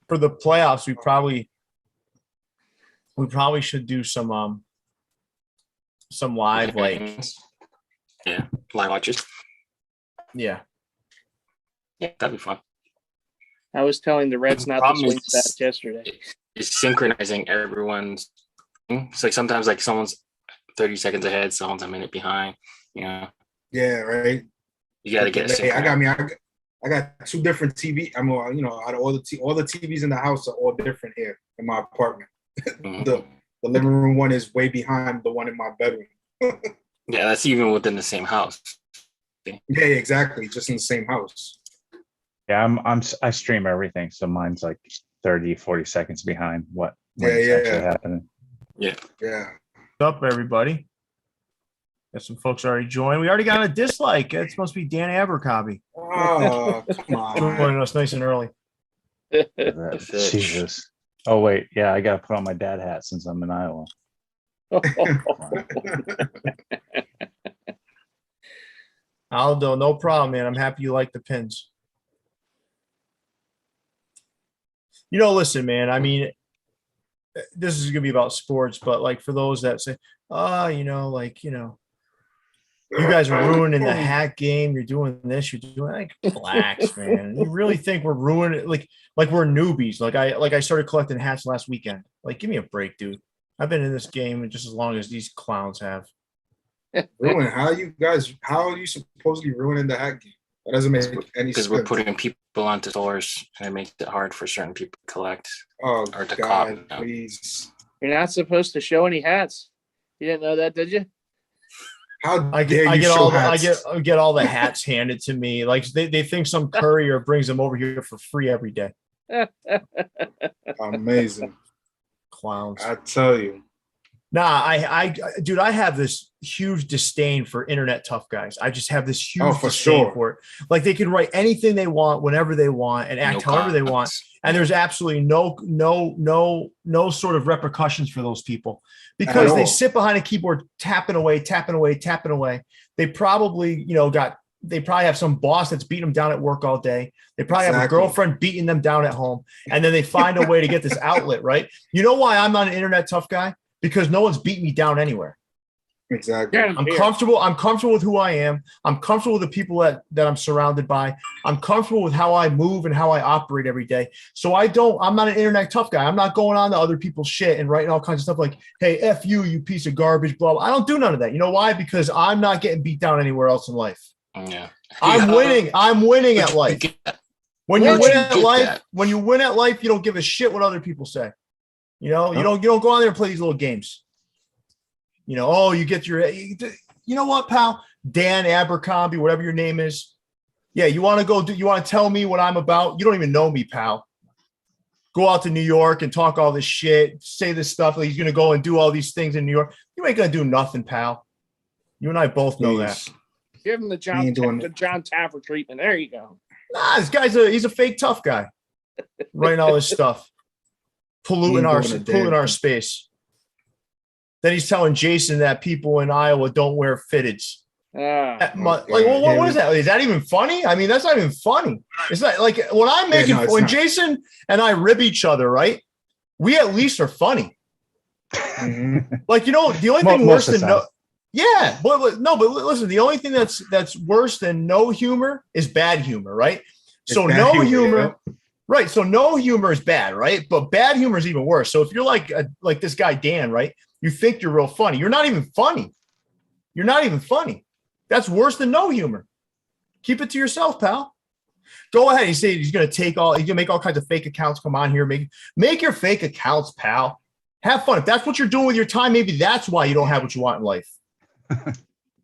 For the playoffs, we probably should do some live live watches. Yeah, that'd be fun. I was telling the Reds not to swing stats yesterday. It's synchronizing everyone's. It's like sometimes like someone's 30 seconds ahead, someone's a minute behind. Yeah, right. You got to get it. I got 2 different TV. I'm out of all the TVs in the house are all different here in my apartment. Mm-hmm. The living room one is way behind the one in my bedroom. Yeah, that's even within the same house. Yeah, exactly. Just in the same house. Yeah, I stream everything, so mine's like 30, 40 seconds behind what's actually happening. Yeah. What's up, everybody? Got some folks already joined. We already got a dislike. It's supposed to be Dan Abercrombie. Oh, come on. Joining us nice and early. Jesus. Oh, wait. Yeah, I got to put on my dad hat since I'm in Iowa. Aldo, no problem, man. I'm happy you like the pins. Listen, man, I mean, this is going to be about sports, but like for those that say, you guys are ruining the hat game. You're doing this. You're doing like relax, man. You really think we're ruining it? Like we're newbies. Like I started collecting hats last weekend. Like, give me a break, dude. I've been in this game just as long as these clowns have. Ruin? How are you supposedly ruining the hat game? That doesn't make any sense. Because we're putting people onto stores and it makes it hard for certain people to collect. Oh, or to God, cop. Please. You're not supposed to show any hats. You didn't know that, did you? How I get all the hats handed to me. Like they think some courier brings them over here for free every day. Amazing. Clowns. I tell you. Nah, dude, I have this huge disdain for internet tough guys. I just have this huge disdain for it. Like they can write anything they want, whenever they want, and act however they want. And there's absolutely no sort of repercussions for those people because they sit behind a keyboard tapping away. They probably, they probably have some boss that's beating them down at work all day. They probably have a girlfriend beating them down at home. And then they find a way to get this outlet, right? You know why I'm not an internet tough guy? Because no one's beating me down anywhere. Exactly. I'm comfortable. I'm comfortable with who I am. I'm comfortable with the people that I'm surrounded by. I'm comfortable with how I move and how I operate every day. So I'm not an internet tough guy. I'm not going on to other people's shit and writing all kinds of stuff like, hey, F you piece of garbage, blah, blah. I don't do none of that. You know why? Because I'm not getting beat down anywhere else in life. Yeah. I'm winning. I'm winning at life. When you win at life, you don't give a shit what other people say. You don't go on there and play these little games. You get you know what, pal? Dan Abercrombie, whatever your name is. Yeah, you want to tell me what I'm about? You don't even know me, pal. Go out to New York and talk all this shit, say this stuff like he's going to go and do all these things in New York. You ain't going to do nothing, pal. You and I both know that. Give him the John Taffer treatment. There you go. Nah, this guy's he's a fake tough guy. Writing all this stuff. Polluting our space. Then he's telling Jason that people in Iowa don't wear fitteds. What is that? Is that even funny? I mean, that's not even funny. It's not like when Jason and I rib each other, right? We at least are funny. Mm-hmm. Like, the only thing worse than no. Yeah, but listen, the only thing that's worse than no humor is bad humor, right? So no humor. Yeah. Right. So no humor is bad, right? But bad humor is even worse. So if you're like this guy, Dan, right? You think you're real funny. You're not even funny. That's worse than no humor. Keep it to yourself, pal. Go ahead. He said he's going to make all kinds of fake accounts. Come on here. Make your fake accounts, pal. Have fun. If that's what you're doing with your time, maybe that's why you don't have what you want in life. Yeah.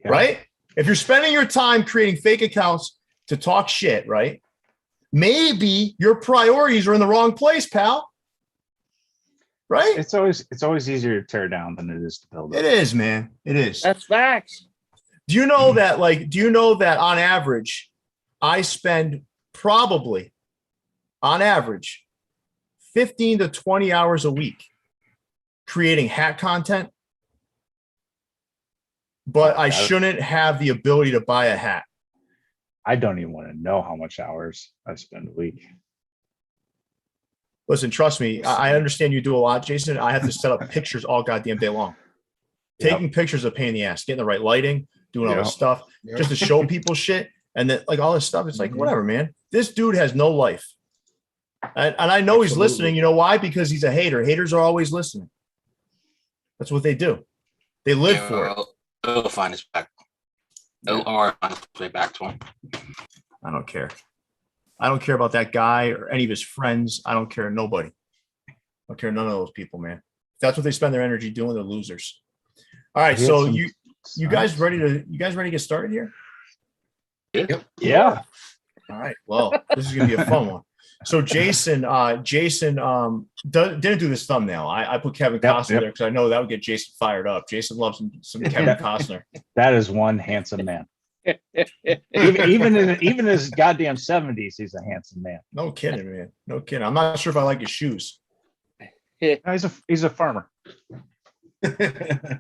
Right? If you're spending your time creating fake accounts to talk shit, right? Maybe your priorities are in the wrong place, pal. Right? It's always easier to tear down than it is to build up. It is, man. It is. That's facts. Do you know that on average, I spend probably on average 15 to 20 hours a week creating hat content, but I shouldn't have the ability to buy a hat. I don't even want to know how much hours I spend a week. Listen, trust me. I understand you do a lot, Jason. I have to set up pictures all goddamn day long. Taking pictures is a pain in the ass. Getting the right lighting, doing all this stuff, just to show people shit, and then like all this stuff. It's like whatever, man. This dude has no life, and I know he's listening. You know why? Because he's a hater. Haters are always listening. That's what they do. They live for it. He'll find his back. Or find his way back to him. I don't care. I don't care about that guy or any of his friends. I don't care. Nobody. I don't care. None of those people, man. If that's what they spend their energy doing, they're losers. All right. So you guys ready to get started here? Yeah. All right. Well, this is gonna be a fun one. So Jason didn't do this thumbnail. I put Kevin Costner there because I know that would get Jason fired up. Jason loves some Kevin Costner. That is one handsome man. even in his goddamn 70s, he's a handsome man. No kidding, man. No kidding. I'm not sure if I like his shoes. He's a farmer. A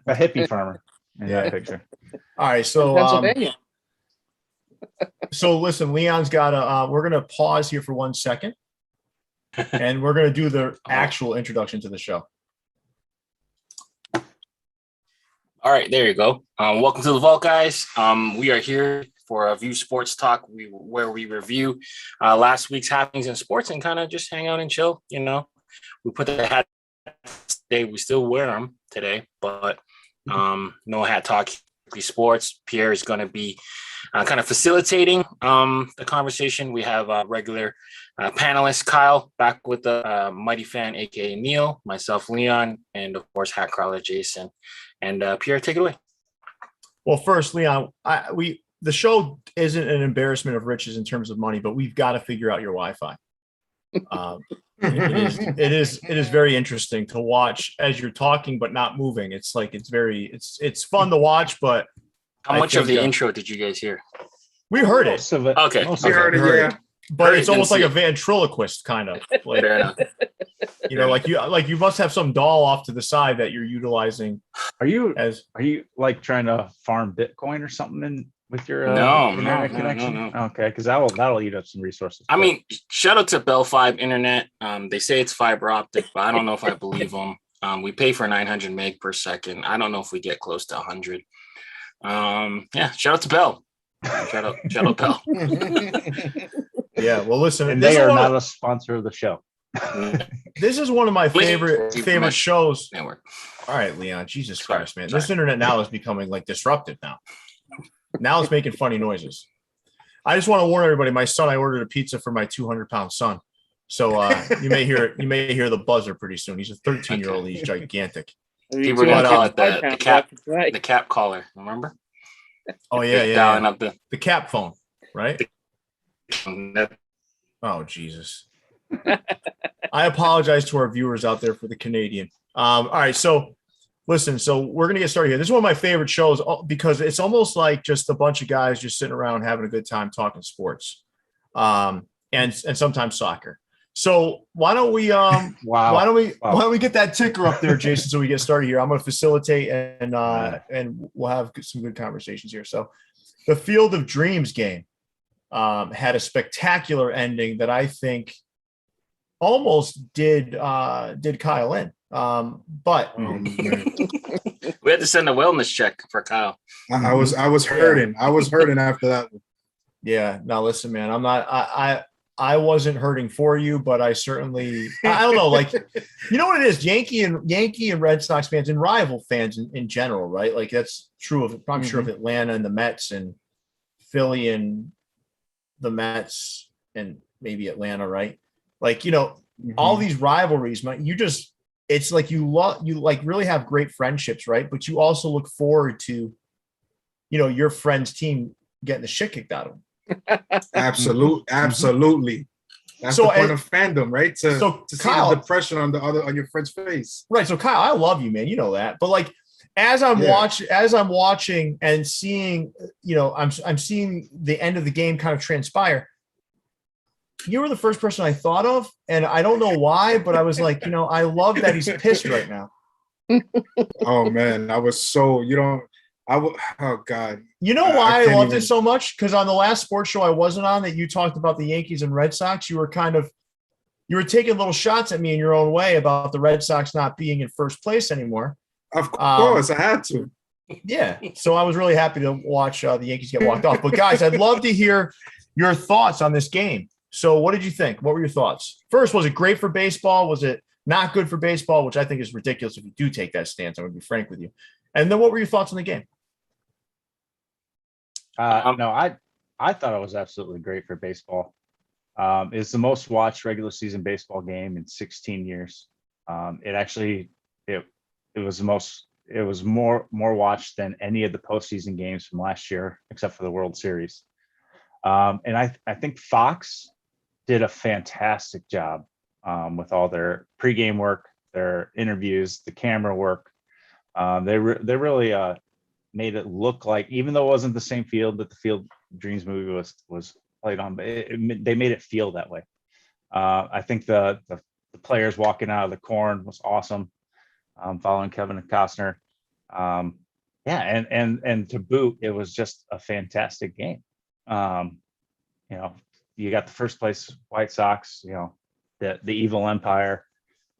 hippie farmer in that picture. All right, so Pennsylvania. So listen, Leon's got we're gonna pause here for 1 second, and we're gonna do the actual introduction to the show. All right, there you go. Welcome to the Vault, guys. We are here for a View Sports Talk, where we review last week's happenings in sports and kind of just hang out and chill. You know, we put the hat today. We still wear them today, but no hat talk. Sports. Pierre is going to be kind of facilitating the conversation. We have regular panelist Kyle back with the Mighty Fan, aka Neil, myself, Leon, and of course Hat Crawler Jason. And Pierre, take it away. Well, first, Leon, the show isn't an embarrassment of riches in terms of money, but we've got to figure out your Wi-Fi. It is very interesting to watch as you're talking but not moving. It's like it's fun to watch, but how much of the intro did you guys hear? We heard it. Most of it. Okay. We heard it, yeah. But it's almost like a ventriloquist kind of. Like, you know, like you must have some doll off to the side that you're utilizing. Are you like trying to farm Bitcoin or something with your internet connection? No. Okay, because that'll eat up some resources. I mean, shout out to Bell 5 Internet. They say it's fiber optic, but I don't know if I believe them. We pay for 900 meg per second. I don't know if we get close to 100. Shout out to Bell. Shout out Bell. Yeah, well, listen, and they are not a sponsor of the show. This is one of my favorite shows. Network. All right, Leon, Jesus Christ, man. This internet now is becoming like disruptive now. Now it's making funny noises. I just want to warn everybody, my son, I ordered a pizza for my 200-pound son. So you may hear the buzzer pretty soon. He's a 13-year-old. He's gigantic. People are gonna call it the cap caller, remember? Oh yeah. Dialing up the cap phone, right? Oh, Jesus. I apologize to our viewers out there for the Canadian. All right, so listen, so we're going to get started here. This is one of my favorite shows because it's almost like just a bunch of guys just sitting around having a good time talking sports and sometimes soccer. So why don't we why don't we get that ticker up there, Jason, so we get started here. I'm going to facilitate and we'll have some good conversations here. So the Field of Dreams game had a spectacular ending that I think almost did Kyle in. But we had to send a wellness check for Kyle. I was hurting. I was hurting after that one. Yeah. Now listen, man, I wasn't hurting for you, but I certainly, I don't know, like, you know what it is? Yankee and Red Sox fans and rival fans in general, right? Like that's true of, I'm sure of Atlanta and the Mets and Philly and the Mets and maybe Atlanta, right? Like, you know, all these rivalries, it's like you like really have great friendships, right? But you also look forward to, you know, your friend's team getting the shit kicked out of them. Absolutely. That's the point of fandom, right? To see Kyle, the depression on your friend's face. Right. So Kyle, I love you, man. You know that. But like as I'm watching and seeing, you know, I'm seeing the end of the game kind of transpire. You were the first person I thought of, and I don't know why, but I was like, you know, I love that he's pissed right now. Oh man, I was so Oh God. You know why I loved even... it so much? Because on the last sports show I wasn't on that you talked about the Yankees and Red Sox, you were taking little shots at me in your own way about the Red Sox not being in first place anymore. Of course, I had to. Yeah. So I was really happy to watch the Yankees get walked off. But guys, I'd love to hear your thoughts on this game. So what did you think? What were your thoughts? First, was it great for baseball? Was it not good for baseball? Which I think is ridiculous if you do take that stance. I'm going to be frank with you. And then what were your thoughts on the game? No, I thought it was absolutely great for baseball. It's the most watched regular season baseball game in 16 years. It was more watched than any of the postseason games from last year, except for the World Series. And I think Fox did a fantastic job with all their pregame work, their interviews, the camera work. They really made it look like, even though it wasn't the same field that the Field of Dreams movie was played on, but they made it feel that way. I think the players walking out of the corn was awesome, following Kevin Costner. And to boot, it was just a fantastic game. You got the first place White Sox, the evil empire,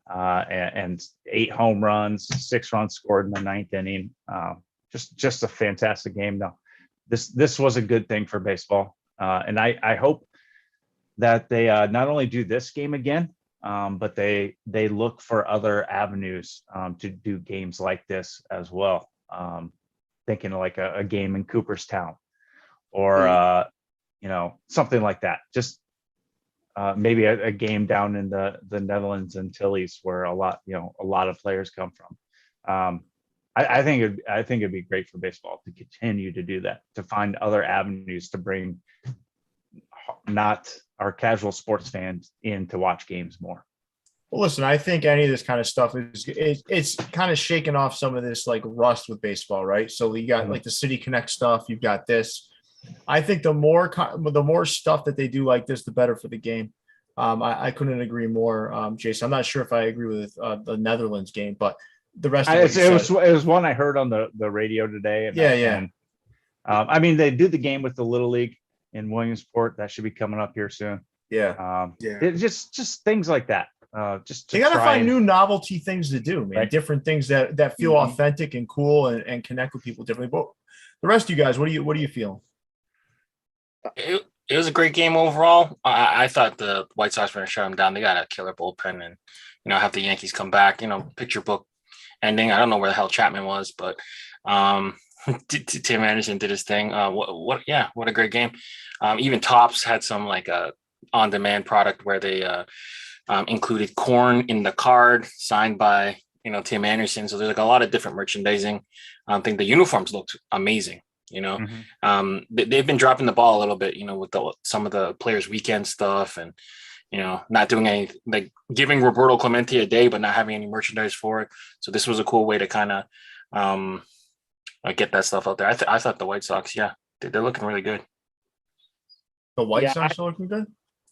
and 8 home runs, 6 runs scored in the 9th inning. Just a fantastic game. No, this was a good thing for baseball. And I hope that they not only do this game again, but they look for other avenues to do games like this as well. Thinking like a game in Cooperstown or, something like that. Just maybe a game down in the Netherlands Antilles where a lot of players come from. I think it'd be great for baseball to continue to do that, to find other avenues to bring not our casual sports fans in to watch games more. Well, listen, I think any of this kind of stuff it's kind of shaking off some of this like rust with baseball, right? So you got like the City Connect stuff. You've got this. I think the more stuff that they do like this, the better for the game. I couldn't agree more, Jason. I'm not sure if I agree with the Netherlands game, but the rest of it was one I heard on the radio today. And they did the game with the Little League in Williamsport. That should be coming up here soon. Just things like that. Just they got to find new novelty things to do, man. Right. Different things that feel authentic and cool and connect with people differently. But the rest of you guys, what do you feel? It was a great game overall. I thought the White Sox were going to shut them down. They got a killer bullpen and, have the Yankees come back, picture book ending. I don't know where the hell Chapman was, but Tim Anderson did his thing. What a great game. Even Topps had some like a on-demand product where they included corn in the card signed by, Tim Anderson. So there's like a lot of different merchandising. I think the uniforms looked amazing. They've been dropping the ball a little bit, with some of the players' weekend stuff and, not doing any, like giving Roberto Clemente a day, but not having any merchandise for it. So this was a cool way to kind of get that stuff out there. I thought the White Sox, they're looking really good. The White Sox are looking good?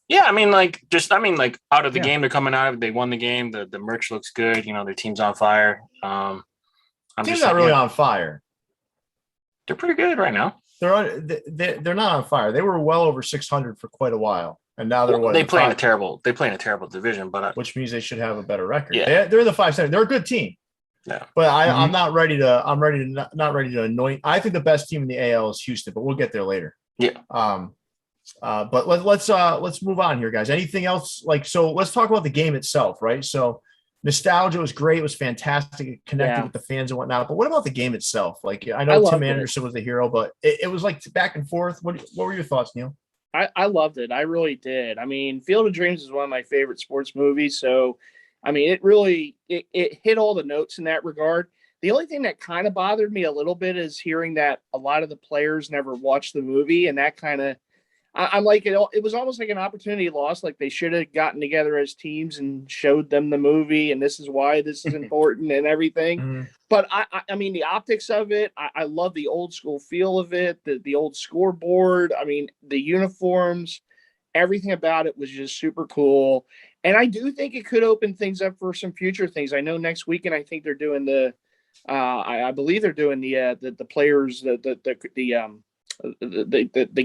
Yeah, out of the game they're coming out of, they won the game. The merch looks good. Their team's on fire. Team's not really on fire. They're pretty good right now. They're not on fire. They were well over 600 for quite a while, and now they're they play in a terrible division, but which means they should have a better record. Yeah, they're in the 5-7. They're a good team. Yeah, but I'm not ready to. I'm not ready to anoint. I think the best team in the AL is Houston, but we'll get there later. Yeah. But let's move on here, guys. Anything else? So let's talk about the game itself, right? So nostalgia was great. It was fantastic. It connected with the fans and whatnot. But what about the game itself? I know Tim Anderson was the hero, but it was like back and forth. What were your thoughts, Neil? I loved it. I really did. Field of Dreams is one of my favorite sports movies. So, it really it hit all the notes in that regard. The only thing that kind of bothered me a little bit is hearing that a lot of the players never watched the movie, and that kind of I'm like, it was almost like an opportunity lost. Like they should have gotten together as teams and showed them the movie, and this is why this is important and everything. Mm-hmm. But the optics of it, I love the old school feel of it, the old scoreboard. The uniforms, everything about it was just super cool. And I do think it could open things up for some future things. I know next weekend, I think they're doing the I believe they're doing the players the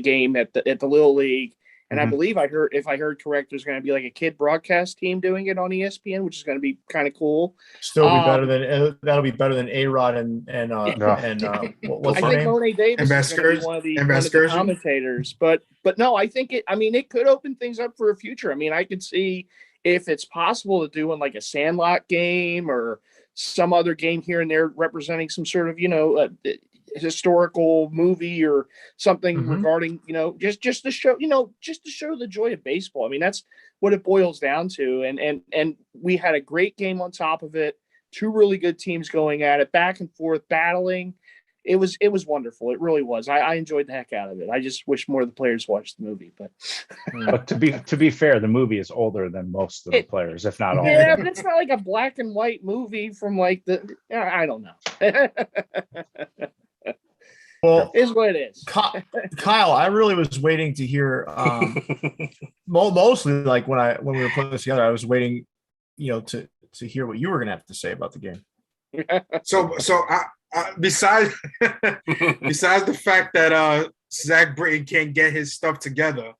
game at the Little League. And I believe if I heard correct, there's going to be like a kid broadcast team doing it on ESPN, which is going to be kind of cool. Still be better than that'll be better than A-Rod and what's her I think name? Monet Davis is going to be one of the commentators. But no, I think it could open things up for a future. I mean, I could see if it's possible to do like a Sandlot game or some other game here and there representing some sort of historical movie or something regarding just to show the joy of baseball. I mean, that's what it boils down to. And we had a great game on top of it. Two really good teams going at it, back and forth, battling. It was wonderful. It really was. I enjoyed the heck out of it. I just wish more of the players watched the movie. But to be fair, the movie is older than most of the players, if not all. Yeah, but it's not like a black and white movie from like I don't know. Well, is what it is. Kyle, I really was waiting to hear. Mostly, like when we were putting this together, I was waiting, to hear what you were going to have to say about the game. So I besides the fact that Zach Britton can't get his stuff together,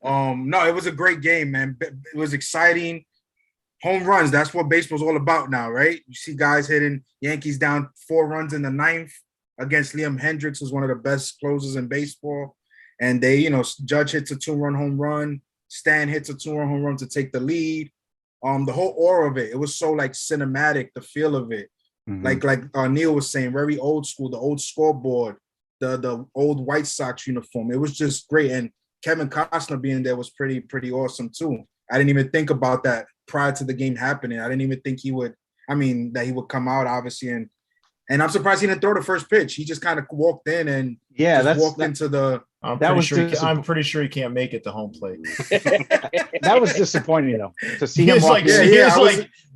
no, it was a great game, man. It was exciting. Home runs, that's what baseball's all about now, right? You see guys hitting. Yankees down 4 runs in the 9th against Liam Hendricks, who's one of the best closers in baseball. And they, Judge hits a 2-run home run. Stan hits a 2-run home run to take the lead. The whole aura of it was so like cinematic, the feel of it. Like Neil was saying, very old school, the old scoreboard, the old White Sox uniform. It was just great. And Kevin Costner being there was pretty awesome too. I didn't even think about that prior to the game happening. I didn't even think he would come out, obviously, and I'm surprised he didn't throw the first pitch. He just kind of walked in and walked into the. I'm pretty sure he can't make it to home plate. That was disappointing though, to see him walk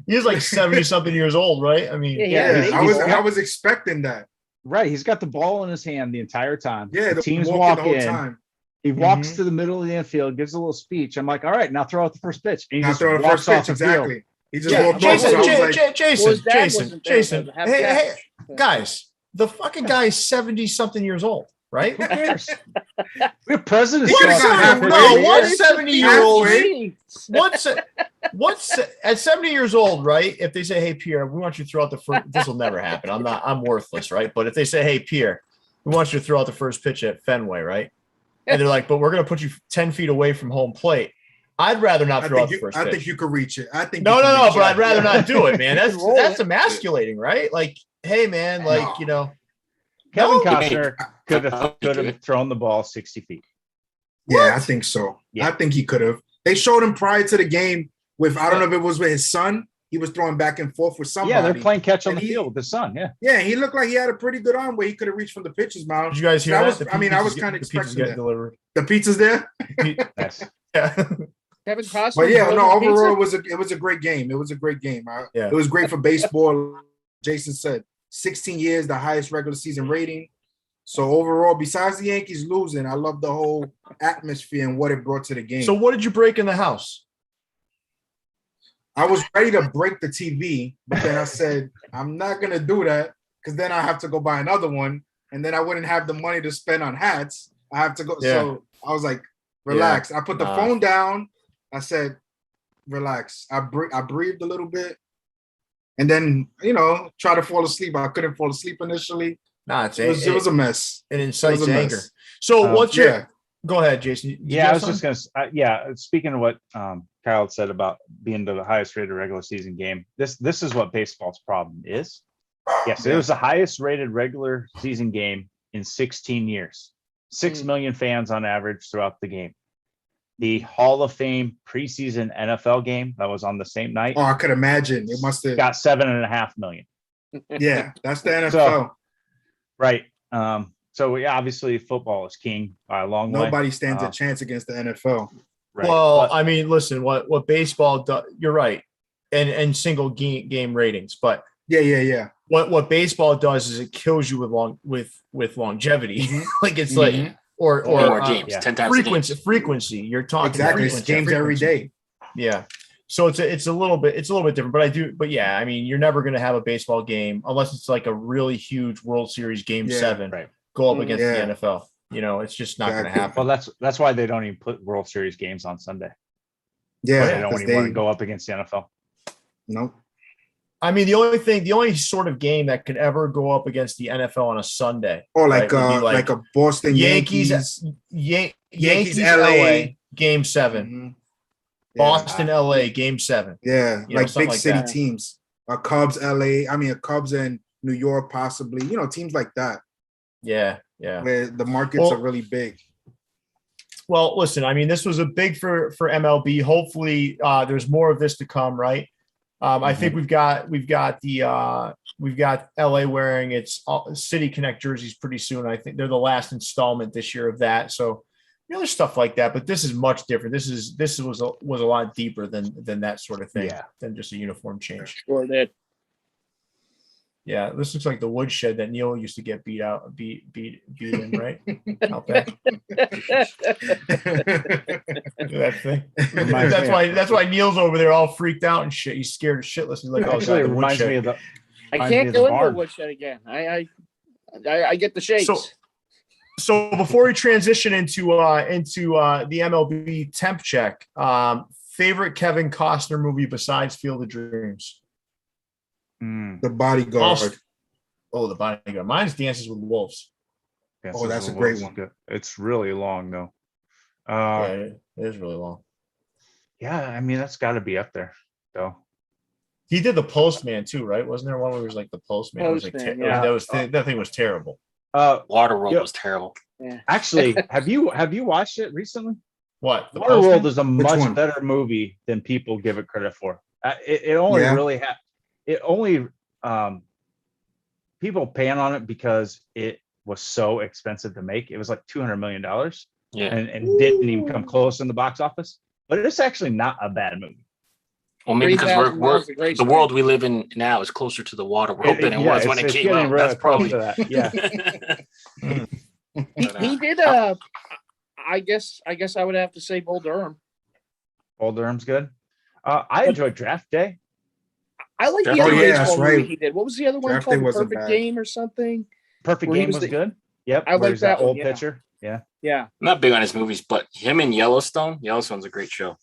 He's like 70 something years old, right? I mean, I was expecting that. Right, he's got the ball in his hand the entire time. Yeah, the teams walk the whole time. He walks to the middle of the infield, gives a little speech. I'm like, all right, now throw out the first pitch. And he just walks off the field. He just walked off. Jason. Hey, guys, the fucking guy is 70 something years old, right? Who cares? We're presidents. What's 70-year-old? What's at 70 years old, right? If they say, "Hey, Pierre, we want you to throw out the first," this will never happen. I'm worthless, right? But if they say, "Hey, Pierre, we want you to throw out the first pitch at Fenway," right? And they're like, "But we're going to put you 10 feet away from home plate." I'd rather not throw out the first pitch. I think you could reach it. No, but I'd rather not do it, man. That's emasculating, right? Like, hey, man, Kevin Costner could have thrown the ball 60 feet. Yeah, I think so. Yeah. I think he could have. They showed him prior to the game with, I don't know if it was with his son. He was throwing back and forth with somebody. Yeah, they're playing catch on the field with his son. Yeah. Yeah, he looked like he had a pretty good arm where he could have reached from the pitcher's mound. Did you guys hear that? I was kind of expecting that. Delivered. The pizza's there? Yes. Yeah. Kevin Costner. But yeah, no, overall, it was a great game. It was a great game. It was great for baseball. Jason said 16 years, the highest regular season rating. So overall, besides the Yankees losing, I love the whole atmosphere and what it brought to the game. So what did you break in the house? I was ready to break the TV, but then I said, I'm not going to do that because then I have to go buy another one, and then I wouldn't have the money to spend on hats. I have to go. Yeah. So I was like, relax. Yeah. I put the phone down. I said, relax. I breathed a little bit, and then, try to fall asleep. I couldn't fall asleep initially. It was a mess. It incites anger. So what's your – go ahead, Jason. I was just going to speaking of what Kyle said about being the highest rated regular season game, this is what baseball's problem is. Yes, it was the highest rated regular season game in 16 years. 6 million fans on average throughout the game. The Hall of Fame preseason NFL game that was on the same night. Oh, I could imagine. It must have got 7.5 million. Yeah, that's the NFL. So, right. So obviously football is king by a long way. Nobody stands a chance against the NFL. Right. Well, I mean, listen, what baseball does, you're right. And single game ratings, but yeah. What baseball does is it kills you with longevity. Like it's like or more games, 10 times frequency. You're talking exactly. It's games every day. Yeah. So it's a little bit different, but yeah, I mean, you're never going to have a baseball game unless it's like a really huge World Series game 7 right. go up against Yeah. the NFL. You know, it's just not going to happen. Well, that's why they don't even put World Series games on Sunday. Yeah, They don't even want to go up against the NFL. Nope. I mean, the only sort of game that could ever go up against the NFL on a Sunday, Or right, would be like a Boston Yankees, Yankees, LA game 7, Mhm. Boston, LA game 7. Yeah, You know, like something big like city that. teams. Cubs, LA. I mean, Cubs and New York, possibly. You know, teams like that Yeah. where the markets Well, are really big. Well, listen, I mean, this was a big for MLB. Hopefully, there's more of this to come, right? I think we've got LA wearing its City Connect jerseys pretty soon. I think they're the last installment this year of that. So, you know, there's stuff like that, but this is much different. This was a lot deeper than that sort of thing, than just a uniform change. Sure did. Yeah, this looks like the woodshed that Neil used to get beat in, right? Out there. That thing. That's why Neil's over there all freaked out and shit. He's scared shitless. He's like, oh, Actually, God, it the reminds me woodshed. of the. I Reminds me can't of go the into a barn. woodshed again. I get the shakes. So before we transition into the MLB temp check, favorite Kevin Costner movie besides Field of Dreams? The Bodyguard. The Bodyguard. Mine's Dances with Wolves. Oh, that's a great one. Good. It's really long though. Yeah, it is really long. Yeah, I mean that's got to be up there though. He did The Postman too, right? Wasn't there one where it was like The Postman? It was like Postman, yeah. that thing was terrible. Waterworld was terrible. Yeah. Actually, have you watched it recently? What? The Waterworld Postman? is a Which much one? better movie than people give it credit for. It only Yeah. really had it only people pan on it because it was so expensive to make. It was like $200 million, Yeah. and didn't even come close in the box office. But it's actually not a bad movie. Well, maybe because 3,000 we're miles of grace the time. world we live in now is closer to the water world than it was when it it's came getting out. really That's close probably to that. Yeah. He did. I guess I would have to say Bull Durham. Bull Durham's good. I enjoyed Draft Day. I like the Oh, other yeah, baseball that's movie right. he did. What was the other one Draft called? Day The wasn't Perfect bad. Game or something? Perfect Where he Game was was the- good. Yep. I like where he's that one, old yeah. pitcher. Yeah. Yeah. I'm not big on his movies, but him in Yellowstone. Yellowstone's a great show.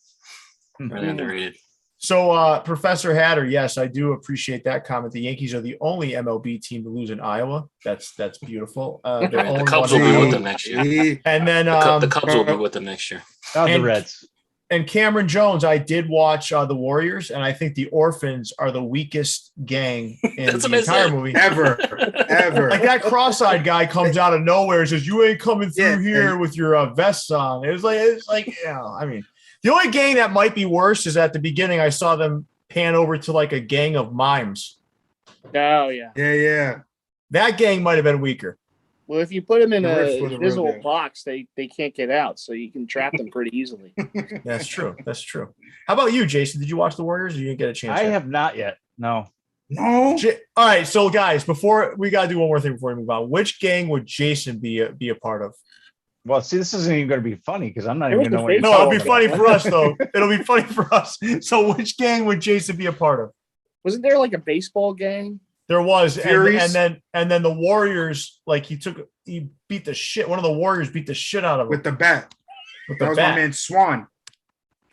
Really Mhm. underrated. So, Professor Hatter, yes, I do appreciate that comment. The Yankees are the only MLB team to lose in Iowa. That's beautiful. They're The only Cubs one will be in with Iowa. them next year. Yeah. And then The Cubs will be with them next year. Oh, the And- Reds. and Cameron Jones, I did watch the Warriors, and I think the Orphans are the weakest gang in That's the what I entire said. movie. Ever. Like that cross-eyed guy comes out of nowhere and says, "You ain't coming through Yeah. here with your vests on." It's like, yeah. I mean, the only gang that might be worse is at the beginning. I saw them pan over to like a gang of mimes. Oh yeah. Yeah. That gang might have been weaker. Well, if you put them in The a Reds were the real invisible deal. box, they can't get out, so you can trap them pretty easily. That's true. That's true. How about you, Jason? Did you watch the Warriors? Or you didn't get a chance? I yet? have not yet. No. No. All right, so guys, before we gotta do one more thing before we move on. Which gang would Jason be a part of? Well, see, this isn't even going to be funny because I'm not It even was going to know the what you're big- No, it'll be talking funny about. for us though. It'll be funny for us. So, which gang would Jason be a part of? Wasn't there like a baseball gang? There was, and Furies? then the Warriors, like he beat the shit. One of the Warriors beat the shit out of him With the bat. with That the was bat. my man Swan.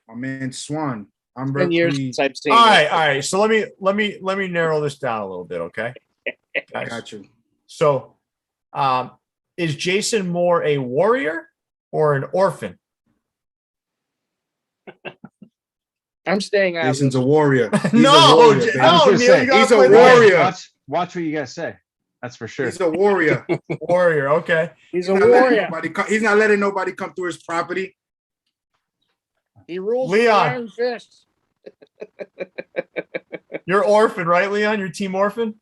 My man Swan. I'm 10 years really since I've seen. All it. right. So let me narrow this down a little bit, okay? Guys. got you. So, is Jason more a warrior or an orphan? I'm staying out. Jason's of a warrior. He's No, a warrior, baby. I was no, gonna Neil, say, you gotta he's a play warrior. Watch what you guys say. That's for sure. He's a warrior. Warrior, okay. He's a He's not letting warrior. nobody he's not letting nobody come through his property. He rules with Leon. iron fists. You're orphan, right, Leon? You're team orphan?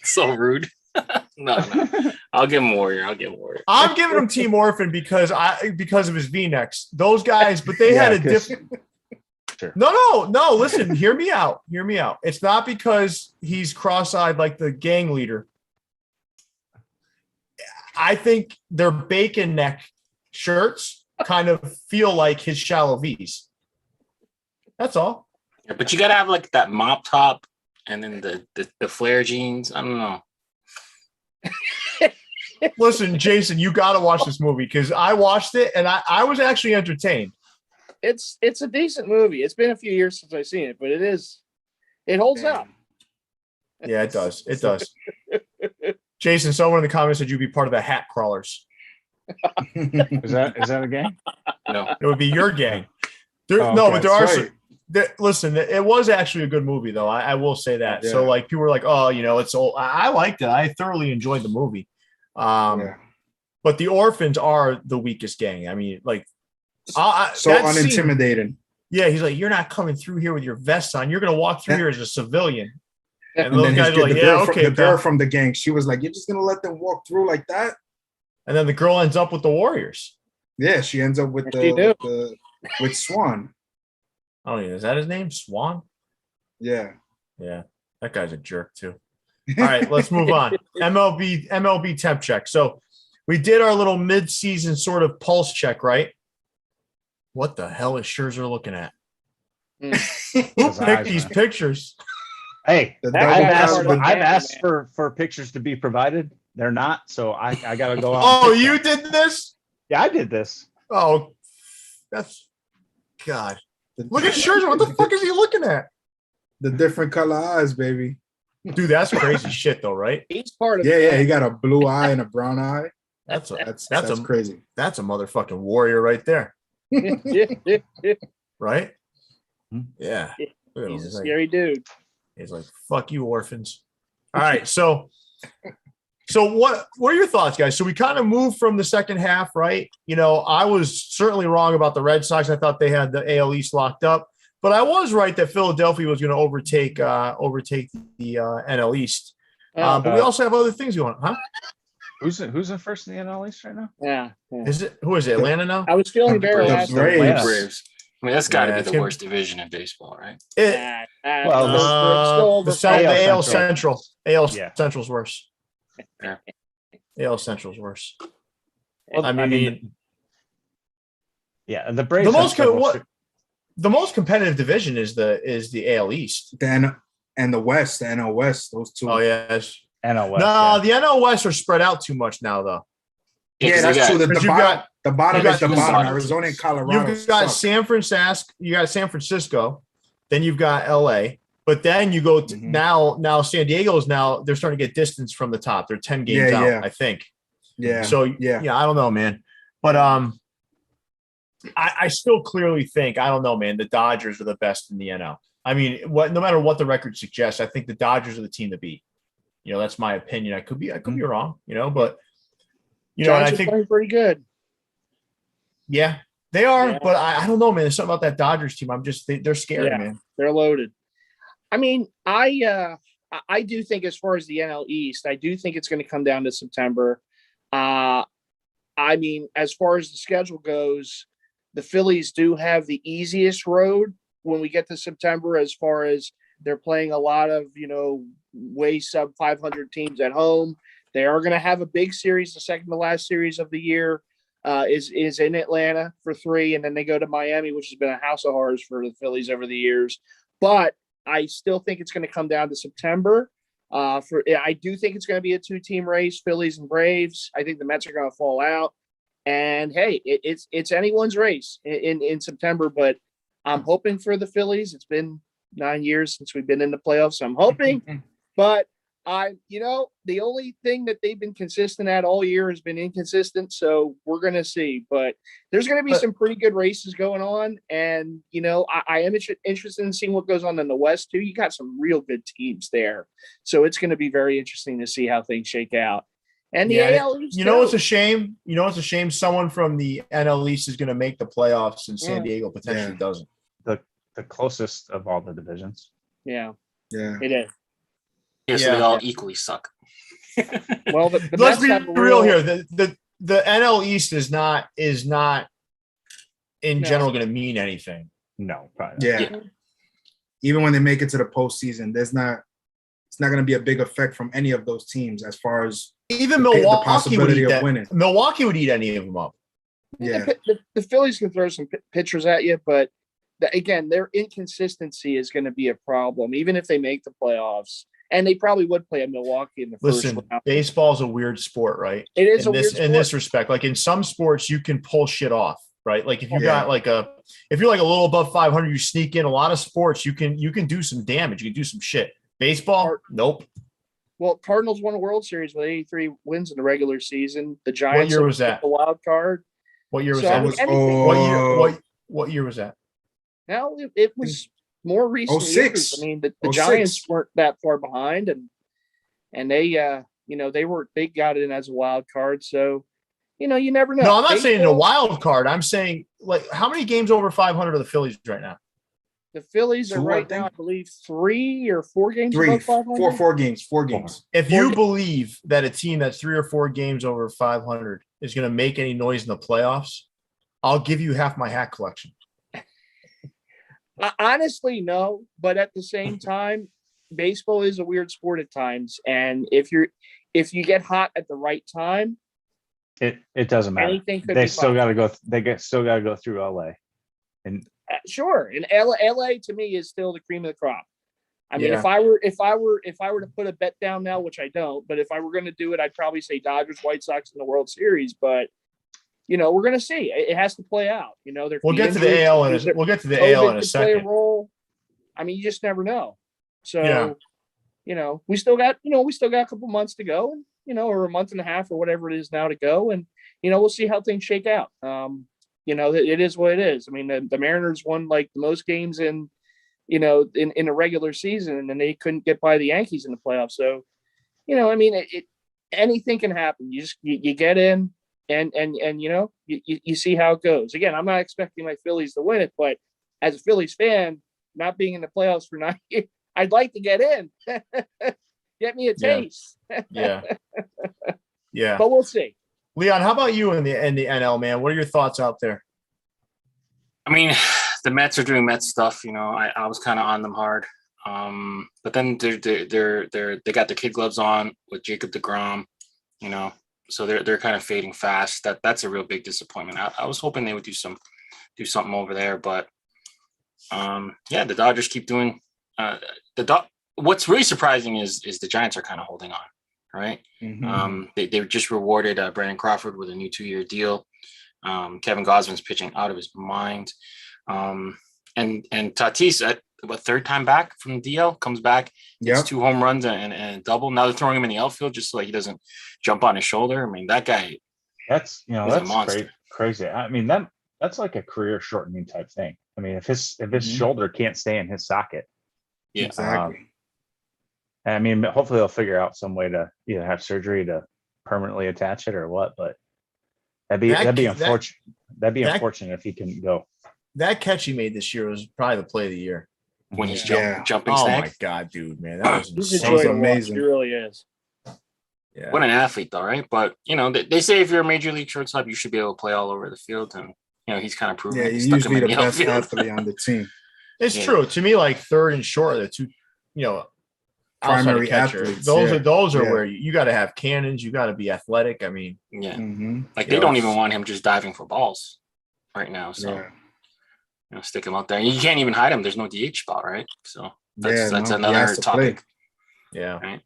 So rude. No. I'll give him Warrior. I'm giving him team orphan because of his V-necks. Those guys, but they had a 'cause- different. Sure. No. Listen, hear me out. It's not because he's cross-eyed like the gang leader. I think their bacon neck shirts kind of feel like his shallow V's. That's all. Yeah, but you gotta have like that mop top and then the flare jeans. I don't know. Listen, Jason, you got to watch this movie because I watched it and I was actually entertained. It's a decent movie. It's been a few years since I've seen it, but it holds up. Yeah, it does. It does. Jason, someone in the comments said you'd be part of the hat crawlers. Is that a gang? No. It would be your gang. But there are some. Listen, it was actually a good movie, though. I will say that. Yeah. So, like, people were like, "Oh, it's old." I liked it. I thoroughly enjoyed the movie. But the Orphans are the weakest gang. I mean, like, so unintimidating. Yeah, he's like, "You're not coming through here with your vest on. You're gonna walk through here as a civilian." And those guys are like, the girl from the gang, she was like, "You're just gonna let them walk through like that?" And then the girl ends up with the Warriors. Yeah, she ends up with with Swan. Oh, yeah, is that his name? Swan? Yeah. Yeah, that guy's a jerk too. All right, let's move on. MLB temp check. So we did our little mid-season sort of pulse check, right? What the hell is Scherzer looking at? Who picked these pictures? Hey, I've asked for pictures to be provided. They're not, so I got to go out. Oh, you did this? Yeah, I did this. Oh, that's God. Look at Scherzer. What the fuck is he looking at? The different color eyes, baby. Dude, that's crazy shit, though, right? He's part of Yeah, he got a blue eye and a brown eye. That's crazy. That's a motherfucking warrior right there, right? Yeah. He's a scary dude. He's like, "Fuck you, orphans." All right, so what are your thoughts, guys? So we kind of moved from the second half, right? I was certainly wrong about the Red Sox. I thought they had the AL East locked up, but I was right that Philadelphia was going to overtake the NL East. But we also have other things going on, huh? Who's in first in the NL East right now? Yeah. Who is it? Atlanta now? I was feeling very Braves. Braves. I mean, that's got to be the worst division in baseball, right? The AL Central. AL Central's worse. Yeah. AL Central's worse. Well, I mean, yeah, the Braves. The most competitive division is the AL East. And the West, the NL West, those two. Oh yes. NL West. No, the NL West are spread out too much now, though. Yeah, that's true. The bottom is the bottom. Arizona and Colorado. You've got San Francisco, then you've got LA, but then you go to now San Diego's they're starting to get distance from the top. They're 10 games out, I think. Yeah. So I don't know, man. But I still clearly think, I don't know, man, the Dodgers are the best in the NL. I mean, no matter what the record suggests, I think the Dodgers are the team to beat. That's my opinion. I could be wrong, but and I think playing pretty good. Yeah, they are, but I don't know, man. There's something about that Dodgers team. They're scary, man. They're loaded. I mean, I do think as far as the NL East, I do think it's going to come down to September. I mean, as far as the schedule goes, the Phillies do have the easiest road when we get to September, as far as they're playing a lot of, way sub 500 teams at home. They are going to have a big series. The second to last series of the year is in Atlanta for 3, and then they go to Miami, which has been a house of horrors for the Phillies over the years. But I still think it's going to come down to September. I do think it's going to be a 2-team race, Phillies and Braves. I think the Mets are going to fall out. And hey, it's anyone's race in September. But I'm hoping for the Phillies. It's been 9 years since we've been in the playoffs. So I'm hoping, but the only thing that they've been consistent at all year has been inconsistent. So we're going to see, but there's going to be some pretty good races going on. And, I am interested in seeing what goes on in the West too. You got some real good teams there. So it's going to be very interesting to see how things shake out. And the AL East, it's a shame. It's a shame someone from the NL East is going to make the playoffs and San Diego potentially doesn't. The closest of all the divisions. Yeah. Yeah, It is. Yeah, so they all equally suck. Well, let's be real here. The NL East is not in general going to mean anything. No, probably not. Yeah. Even when they make it to the postseason, it's not going to be a big effect from any of those teams as far as even Milwaukee possibility of winning. Milwaukee would eat any of them up. Yeah. The Phillies can throw some pitchers at you, but again, their inconsistency is going to be a problem, even if they make the playoffs. And they probably would play a Milwaukee in the first round. Baseball's a weird sport, right? It is in this respect. Like in some sports, you can pull shit off, right? Like if you got if you're like a little above 500, you sneak in. A lot of sports, you can do some damage. You can do some shit. Baseball, nope. Well, Cardinals won a World Series with 83 wins in the regular season. The Giants. What year was that? The wild card. What year was that? What year was that? Now it was more recent. 06. I mean, the Giants weren't that far behind, and they they got in as a wild card. So, you never know. No, I'm not saying a wild card. I'm saying, like, how many games over 500 are the Phillies right now? The Phillies are right now, I believe, 3 or 4 games above 500. Four games. If you believe that a team that's 3 or 4 games over 500 is going to make any noise in the playoffs, I'll give you half my hat collection. Honestly, no. But at the same time, baseball is a weird sport at times, and if you get hot at the right time, it doesn't matter. They still got to go. Still got to go through LA, and sure. And LA to me is still the cream of the crop. I mean, if I were to put a bet down now, which I don't, but if I were going to do it, I'd probably say Dodgers, White Sox in the World Series. But we're going to see. It has to play out. We'll get to the AL in a second. Play a role. I mean, you just never know. So, we still got a couple months to go, and or a month and a half or whatever it is now to go, and we'll see how things shake out. It is what it is. I mean, the Mariners won like the most games in a regular season, and they couldn't get by the Yankees in the playoffs. So, I mean, anything can happen. You get in. And you see how it goes. Again, I'm not expecting my Phillies to win it, but as a Phillies fan, not being in the playoffs for 9 years, I'd like to get in. Get me a taste. Yeah. But we'll see. Leon, how about you in the NL, man? What are your thoughts out there? I mean, the Mets are doing Mets stuff. I was kind of on them hard. But then they got their kid gloves on with Jacob deGrom. So they're kind of fading fast. That's a real big disappointment. I was hoping they would do something over there, but the Dodgers keep doing what's really surprising is the Giants are kind of holding on, right? Mm-hmm. They just rewarded Brandon Crawford with a new 2-year deal. Kevin Gausman's pitching out of his mind, and Tatis, third time back from DL, comes back, gets 2 home runs and a double. Now they're throwing him in the outfield just so he doesn't jump on his shoulder. I mean, that guy, that's a monster. Crazy. I mean, that's like a career shortening type thing. I mean, if his shoulder can't stay in his socket, exactly. I mean, hopefully they'll figure out some way to either have surgery to permanently attach it or what. But that'd be unfortunate. That'd be unfortunate if he couldn't go. That catch he made this year was probably the play of the year. When he's jumping oh snag. My god, dude, man, that was amazing. It really is. Yeah. What an athlete, though, right? But they say if you're a major league shortstop, you should be able to play all over the field, and he's kind of proven. Yeah, he's usually the best athlete on the team. It's true to me. Like third and short are the two, primary athletes. Those are where you got to have cannons. You got to be athletic. I mean, like they don't even want him just diving for balls right now. So. Stick him out there. You can't even hide him. There's no DH spot, right? So that's another topic. Yeah. Right?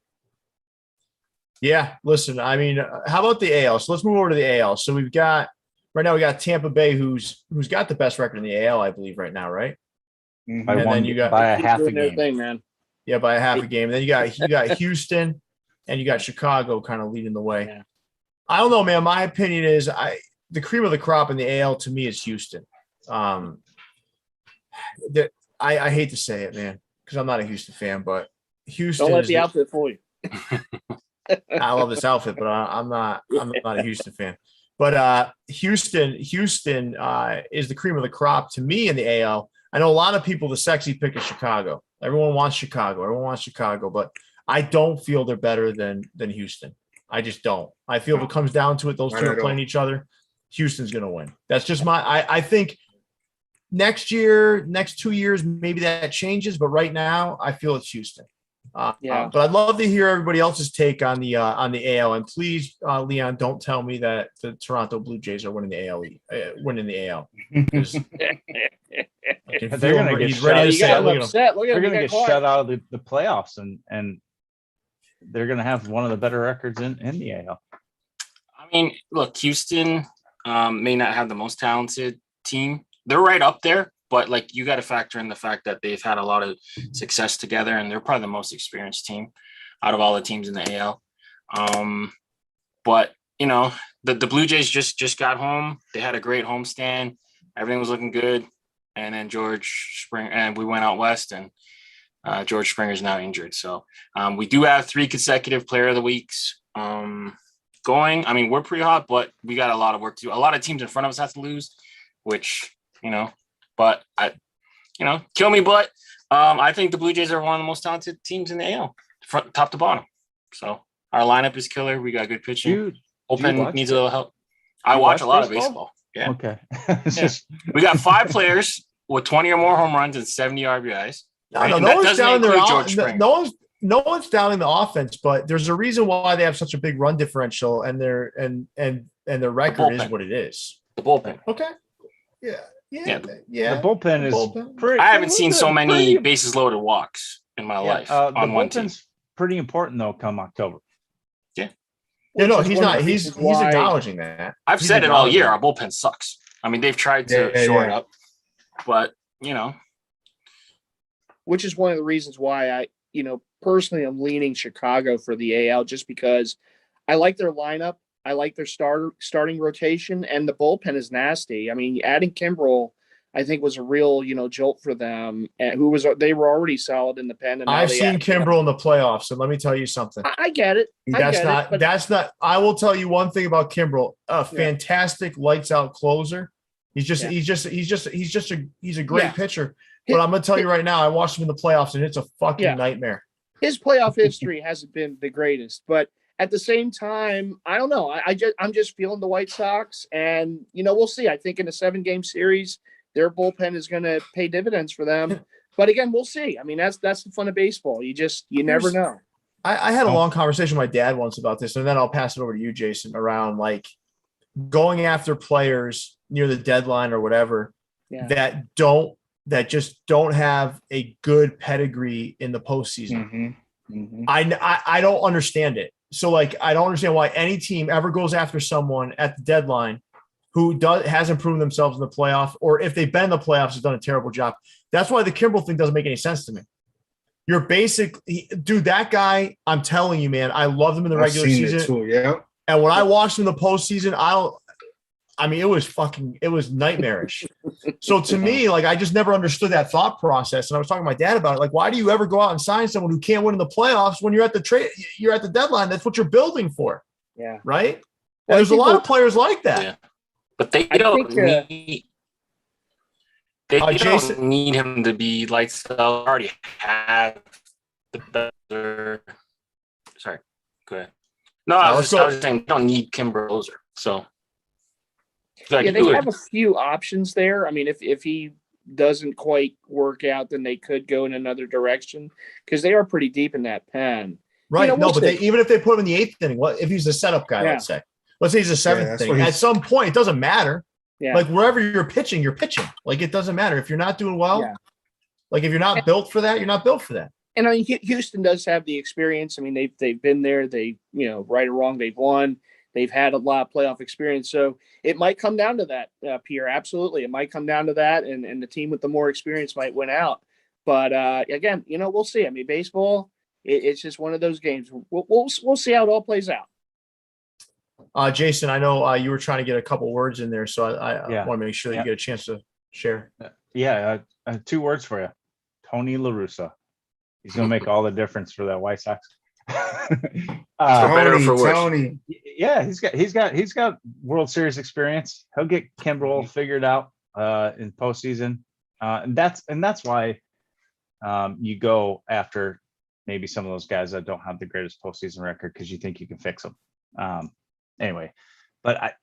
Yeah. Listen, I mean, how about the AL? So let's move over to the AL. So we got Tampa Bay, who's got the best record in the AL, I believe, right now, right? Mm-hmm. By a half a game, thing, man. Yeah, by a half a game. And then you got Houston, and you got Chicago kind of leading the way. Yeah. I don't know, man. My opinion is the cream of the crop in the AL to me is Houston. I hate to say it, man, because I'm not a Houston fan, but Houston. Don't let the outfit fool you. I love this outfit, but I'm not a Houston fan. But Houston is the cream of the crop to me in the AL. I know a lot of people, the sexy pick is Chicago. Everyone wants Chicago, but I don't feel they're better than Houston. I just don't. I feel if it comes down to it, those two are playing each other. Houston's going to win. That's just I think next year, next 2 years, maybe that changes. But right now, I feel it's Houston. Yeah. But I'd love to hear everybody else's take on the AL. And please, Leon, don't tell me that the Toronto Blue Jays are winning the AL. Winning the AL. They're going to get he's ready to say got him upset. Look at they're him. going to get shut out of the playoffs, and they're going to have one of the better records in the AL. I mean, look, Houston may not have the most talented team. They're right up there, but like you got to factor in the fact that they've had a lot of success together, and they're probably the most experienced team out of all the teams in the AL. But you know, the Blue Jays just got home. They had a great homestand. Everything was looking good, and then George Springer, and we went out west, and George Springer is now injured. So we do have 3 consecutive Player of the Weeks going. I mean, we're pretty hot, but we got a lot of work to do. A lot of teams in front of us have to lose, which, you know, but kill me. But I think the Blue Jays are one of the most talented teams in the AL, top to bottom. So our lineup is killer. We got good pitching. Open needs a little help. I watch a lot of baseball. Yeah. Okay. We got 5 players with 20 or more home runs and 70 RBIs. No one's down no one's down in the offense, but there's a reason why they have such a big run differential, and their record is what it is. The bullpen. Okay. Yeah. The bullpen is pretty. I haven't seen so many bases loaded walks in my life on one team. Bullpen's pretty important though. Come October. Yeah. Yeah. No, he's not. He's acknowledging that. I've said it all year. Our bullpen sucks. I mean, they've tried to shore it up, but you know. Which is one of the reasons why I, personally, I'm leaning Chicago for the AL, just because I like their lineup. I like their starting rotation, and the bullpen is nasty. I mean, adding Kimbrel, I think, was a real, jolt for them. And they were already solid in the pen. And I've seen Kimbrel in the playoffs, and let me tell you something. I get it. That's not. I will tell you one thing about Kimbrel: a fantastic lights out closer. He's a great pitcher. But I'm gonna tell you right now, I watched him in the playoffs, and it's a fucking nightmare. His playoff history hasn't been the greatest, but at the same time, I don't know. I'm just feeling the White Sox, and we'll see. I think in a 7-game series, their bullpen is going to pay dividends for them. But again, we'll see. I mean, that's the fun of baseball. You never know. I had a long conversation with my dad once about this, and then I'll pass it over to you, Jason, around like going after players near the deadline or whatever that just don't have a good pedigree in the postseason. I don't understand it. So like, I don't understand why any team ever goes after someone at the deadline who hasn't proven themselves in the playoff, or if they've been in the playoffs, has done a terrible job. That's why the Kimbrel thing doesn't make any sense to me. You're dude, that guy, I'm telling you, man, I loved him in the regular season. Too, yeah. And when I watched him in the postseason, it was nightmarish. So to me, like, I just never understood that thought process. And I was talking to my dad about it. Like, why do you ever go out and sign someone who can't win in the playoffs when you're at the deadline? That's what you're building for. Yeah. Right. And there's a lot of players like that. Yeah. But they don't need him to be lights out. Already have the better. Sorry. Go ahead. No, I was saying they don't need Kimber Closer. So. They have a few options there. I mean, if he doesn't quite work out, then they could go in another direction, because they are pretty deep in that pen. Right. But even if they put him in the 8th inning, if he's a setup guy, let's say he's a 7th inning, at some point, it doesn't matter. Yeah. Like wherever you're pitching. Like it doesn't matter if you're not doing well. Yeah. Like if you're not built for that, you're not built for that. And I mean, Houston does have the experience. I mean, they've been there. They, right or wrong, they've won. They've had a lot of playoff experience. So it might come down to that, Pierre. Absolutely. It might come down to that, and the team with the more experience might win out. But again, we'll see. I mean, baseball, it's just one of those games. We'll see how it all plays out. Jason, I know you were trying to get a couple words in there, so I want to make sure that you get a chance to share. 2 words for you. Tony La Russa. He's going to make all the difference for that White Sox. Tony. Yeah, he's got World Series experience. He'll get Kimbrel figured out in postseason, and that's why you go after maybe some of those guys that don't have the greatest postseason record, because you think you can fix them. Anyway, but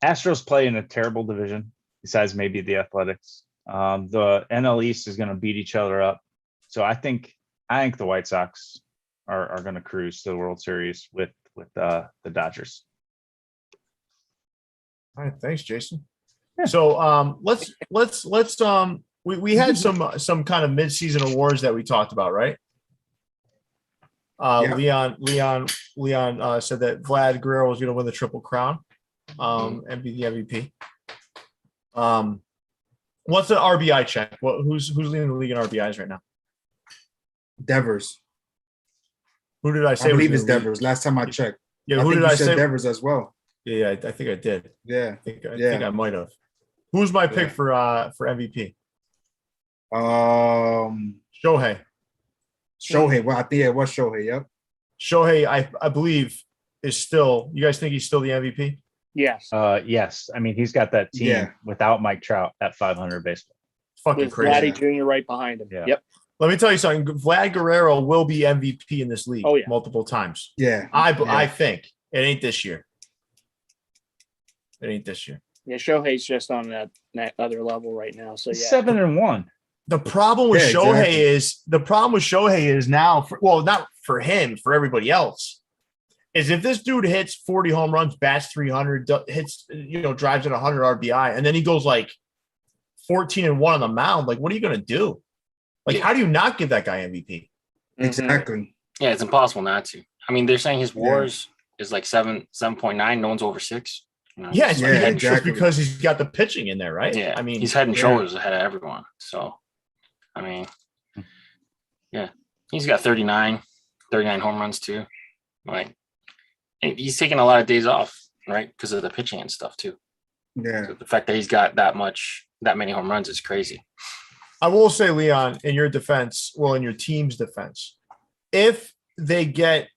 Astros play in a terrible division besides maybe the Athletics. The NL East is going to beat each other up, so I think I think the White Sox are going to cruise to the World Series with the Dodgers. All right, thanks, Jason. Yeah. So let's we had some kind of mid-season awards that we talked about, right? Yeah. Leon said that Vlad Guerrero was going to win the Triple Crown, and be the MVP. What's the RBI check? Who's leading the league in RBIs right now? Devers. Who did I say? I believe it's Devers. Last time I checked. Yeah, I who think did you I said say? Devers as well. Yeah, I think I did. Yeah. I think I might have. Who's my pick for MVP? Shohei. Well, I think it was Shohei. Yep. Shohei, I believe, is still. You guys think he's still the MVP? Yes. Yes. I mean, he's got that team without Mike Trout at 500 baseball. Fucking With crazy. Vladdy Jr. right behind him. Yeah. Yep. Let me tell you something. Vlad Guerrero will be MVP in this league multiple times. Yeah. I think it ain't this year. It ain't this year. Yeah, Shohei's just on that other level right now. So yeah. 7-1. The problem with Shohei is now, not for him, for everybody else, is if this dude hits 40 home runs, bats 300, hits, drives at 100 RBI, and then he goes like 14-1 on the mound, like, what are you going to do? Like, how do you not give that guy MVP? Exactly. Yeah, it's impossible not to. I mean, they're saying his WARs is like 7.9. No one's over 6. Yeah, it's just because he's got the pitching in there, right? Yeah, I mean, he's head and shoulders ahead of everyone. So, I mean, yeah, he's got 39 home runs too. Like, and he's taking a lot of days off, right, because of the pitching and stuff too. Yeah, so the fact that he's got that many home runs is crazy. I will say, Leon, in your defense, in your team's defense, if they get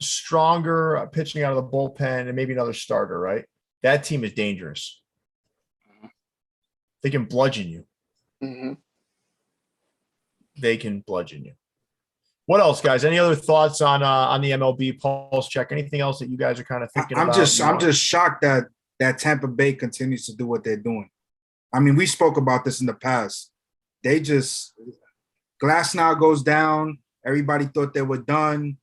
stronger pitching out of the bullpen and maybe another starter, right? That team is dangerous. They can bludgeon you. Mm-hmm. They can bludgeon you. What else, guys? Any other thoughts on the MLB pulse check? Anything else that you guys are kind of thinking about? I'm just shocked that Tampa Bay continues to do what they're doing. I mean, we spoke about this in the past. They just glass now goes down. Everybody thought they were done,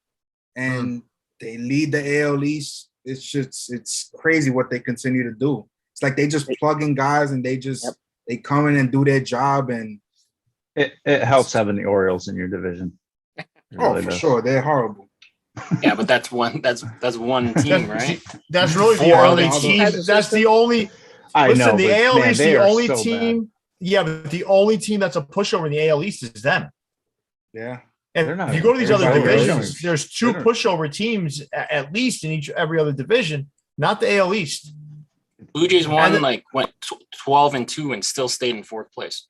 and they lead the AL East. It's crazy what they continue to do. It's like they just plug in guys and they they come in and do their job, and it helps having the Orioles in your division. For sure, they're horrible. Yeah, but that's one team, right? That's really the only team. That's the only. Listen, the AL East, the only team. Bad. Yeah, but the only team that's a pushover in the AL East is them. Yeah. And if you go to these other divisions, there's 2 pushover teams at least in every other division, not the AL East. Blue Jays went 12-2 and still stayed in 4th place.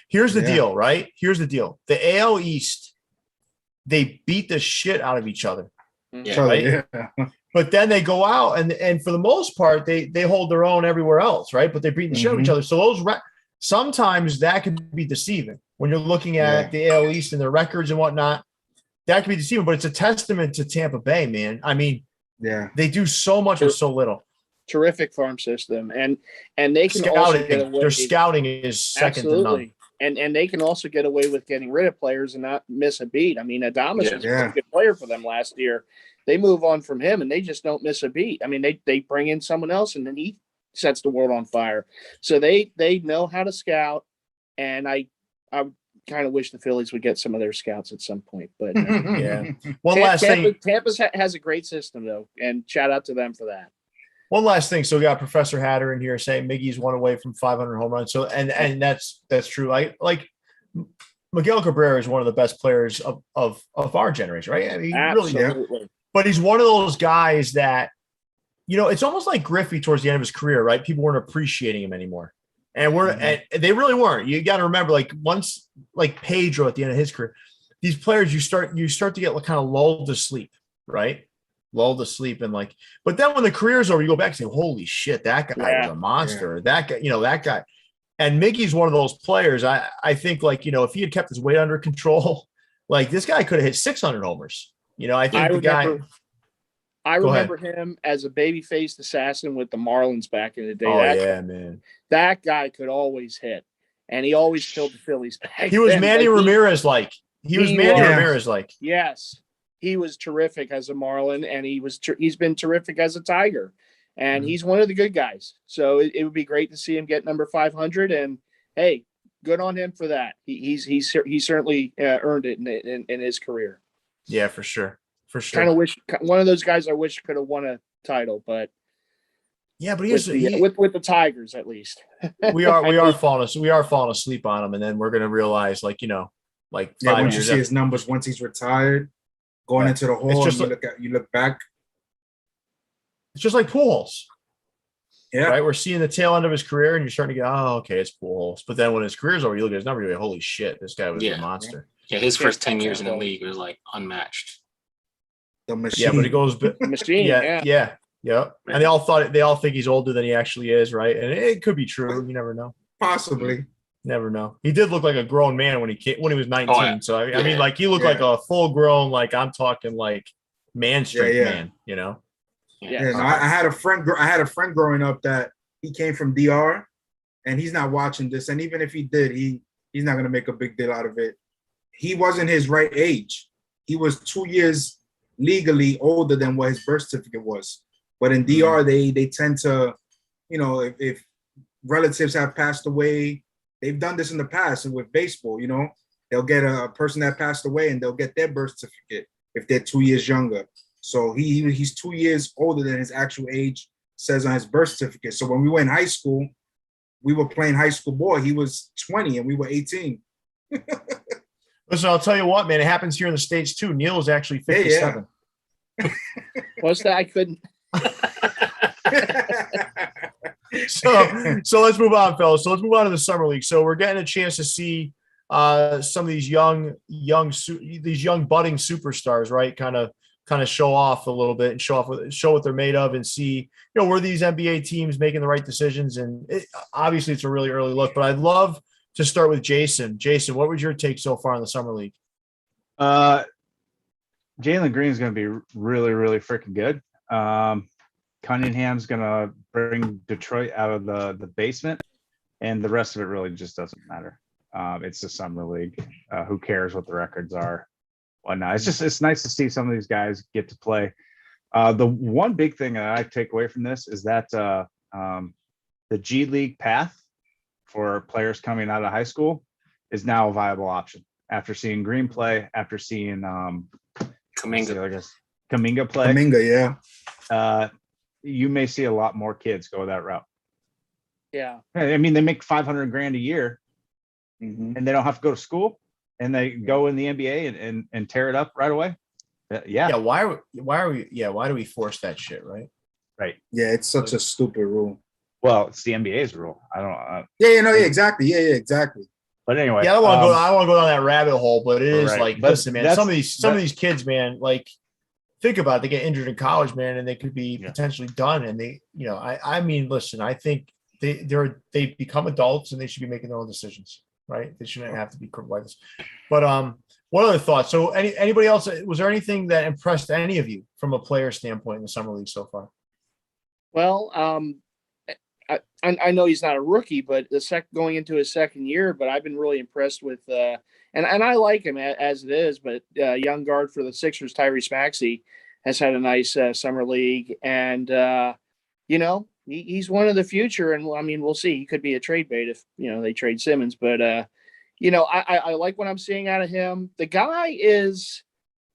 Here's the deal, right? Here's the deal. The AL East, they beat the shit out of each other. Yeah. Right? Yeah. But then they go out and for the most part, they hold their own everywhere else, right? But they beat the shit out of each other. So sometimes that can be deceiving when you're looking at the AL East and their records and whatnot. That can be deceiving, but it's a testament to Tampa Bay, man. I mean, they do so much with so little. Terrific farm system, and they can scouting. Also get away. Their scouting is second to none. And they can also get away with getting rid of players and not miss a beat. I mean, Adames was a good player for them last year. They move on from him, and they just don't miss a beat. I mean, they bring in someone else, and then he sets the world on fire. So they know how to scout, and I kind of wish the Phillies would get some of their scouts at some point. But last thing. Tampa has a great system, though, and shout out to them for that. One last thing. So we got Professor Hatter in here saying Miggy's 1 away from 500 home runs. So and that's true. Like Miguel Cabrera is one of the best players of our generation, right? I mean, really, but he's one of those guys that, it's almost like Griffey towards the end of his career, right? People weren't appreciating him anymore. And and they really weren't. You got to remember, like once, like Pedro at the end of his career, these players, you start to get kind of lulled to sleep, right? Lulled to sleep and but then when the career's over, you go back and say, "Holy shit, that guy was a monster." Yeah. That guy, that guy. And Miggy's one of those players. I think if he had kept his weight under control, this guy could have hit 600 homers. I think I remember him as a baby-faced assassin with the Marlins back in the day. Man. That guy could always hit, and he always killed the Phillies back. He was Manny Ramirez, He was Manny was. Ramirez like. Yes, he was terrific as a Marlin, and he's been terrific as a Tiger, and he's one of the good guys. So it would be great to see him get number 500. And hey, good on him for that. He certainly earned it in his career. Yeah, for sure. Kind of wish one of those guys I wish could have won a title, but yeah, but with the Tigers at least. we are falling asleep on him, and then we're gonna realize, like, like 5 once years you see his numbers, once he's retired, going into the hall, you look back. It's just like Pujols. Yeah. Right. We're seeing the tail end of his career, and you're starting to go, oh, okay, it's Pujols. But then when his career's over, you look at his number, you're like, holy shit, this guy was a monster. Yeah, his first 10 years in the league was like unmatched. The machine. Yeah, but he goes machine. Yeah. And they all think he's older than he actually is, right? And it could be true. You never know. Possibly. Never know. He did look like a grown man when he was 19. Oh, yeah. So I mean, like, he looked like a full grown, like, I'm talking like man strength man, Yeah. No, I had a friend growing up that he came from DR, and he's not watching this. And even if he did, he's not going to make a big deal out of it. He wasn't his right age. He was 2 years legally older than what his birth certificate was. But in DR, they tend to, if relatives have passed away, they've done this in the past. And with baseball, they'll get a person that passed away and they'll get their birth certificate if they're 2 years younger. So he's 2 years older than his actual age says on his birth certificate. So when we were in high school, we were playing high school ball. He was 20 and we were 18. Listen, I'll tell you what, man, it happens here in the States too. Neil is actually 57. What's that? I couldn't. So let's move on, fellas. So let's move on to the summer league. So we're getting a chance to see some of these young budding superstars, right? Kind of show off a little bit and show what they're made of, and see, were these NBA teams making the right decisions? And obviously it's a really early look, but I'd love to start with Jason. Jason, what was your take so far in the summer league? Jalen Green's going to be really, really freaking good. Cunningham's going to bring Detroit out of the basement, and the rest of it really just doesn't matter. It's the summer league. Who cares what the records are? Whatnot. It's nice to see some of these guys get to play. The one big thing that I take away from this is that the G League path for players coming out of high school is now a viable option. After seeing Green play, after seeing Kuminga play. Kuminga, yeah. You may see a lot more kids go that route. Yeah. I mean, they make $500,000 a year, and they don't have to go to school, and they go in the NBA and tear it up right away. Yeah. Why do we force that shit, right? Right. Yeah, it's such a stupid rule. Well, it's the NBA's rule. I don't. Exactly. Yeah, exactly. But anyway, I don't want to go down that rabbit hole, but it is right. like, listen, man, some of these kids, man, like, think about it, they get injured in college, man, and they could be potentially done. And they, I mean, listen, I think they become adults and they should be making their own decisions, right? They shouldn't have to be like this. But what other thoughts? So anybody else, was there anything that impressed any of you from a player standpoint in the summer league so far? Well, I know he's not a rookie, but going into his second year, but I've been really impressed with and I like him as it is, but young guard for the Sixers, Tyrese Maxey, has had a nice summer league, and he's one of the future, and I mean, we'll see. He could be a trade bait if they trade Simmons, but I like what I'm seeing out of him. The guy is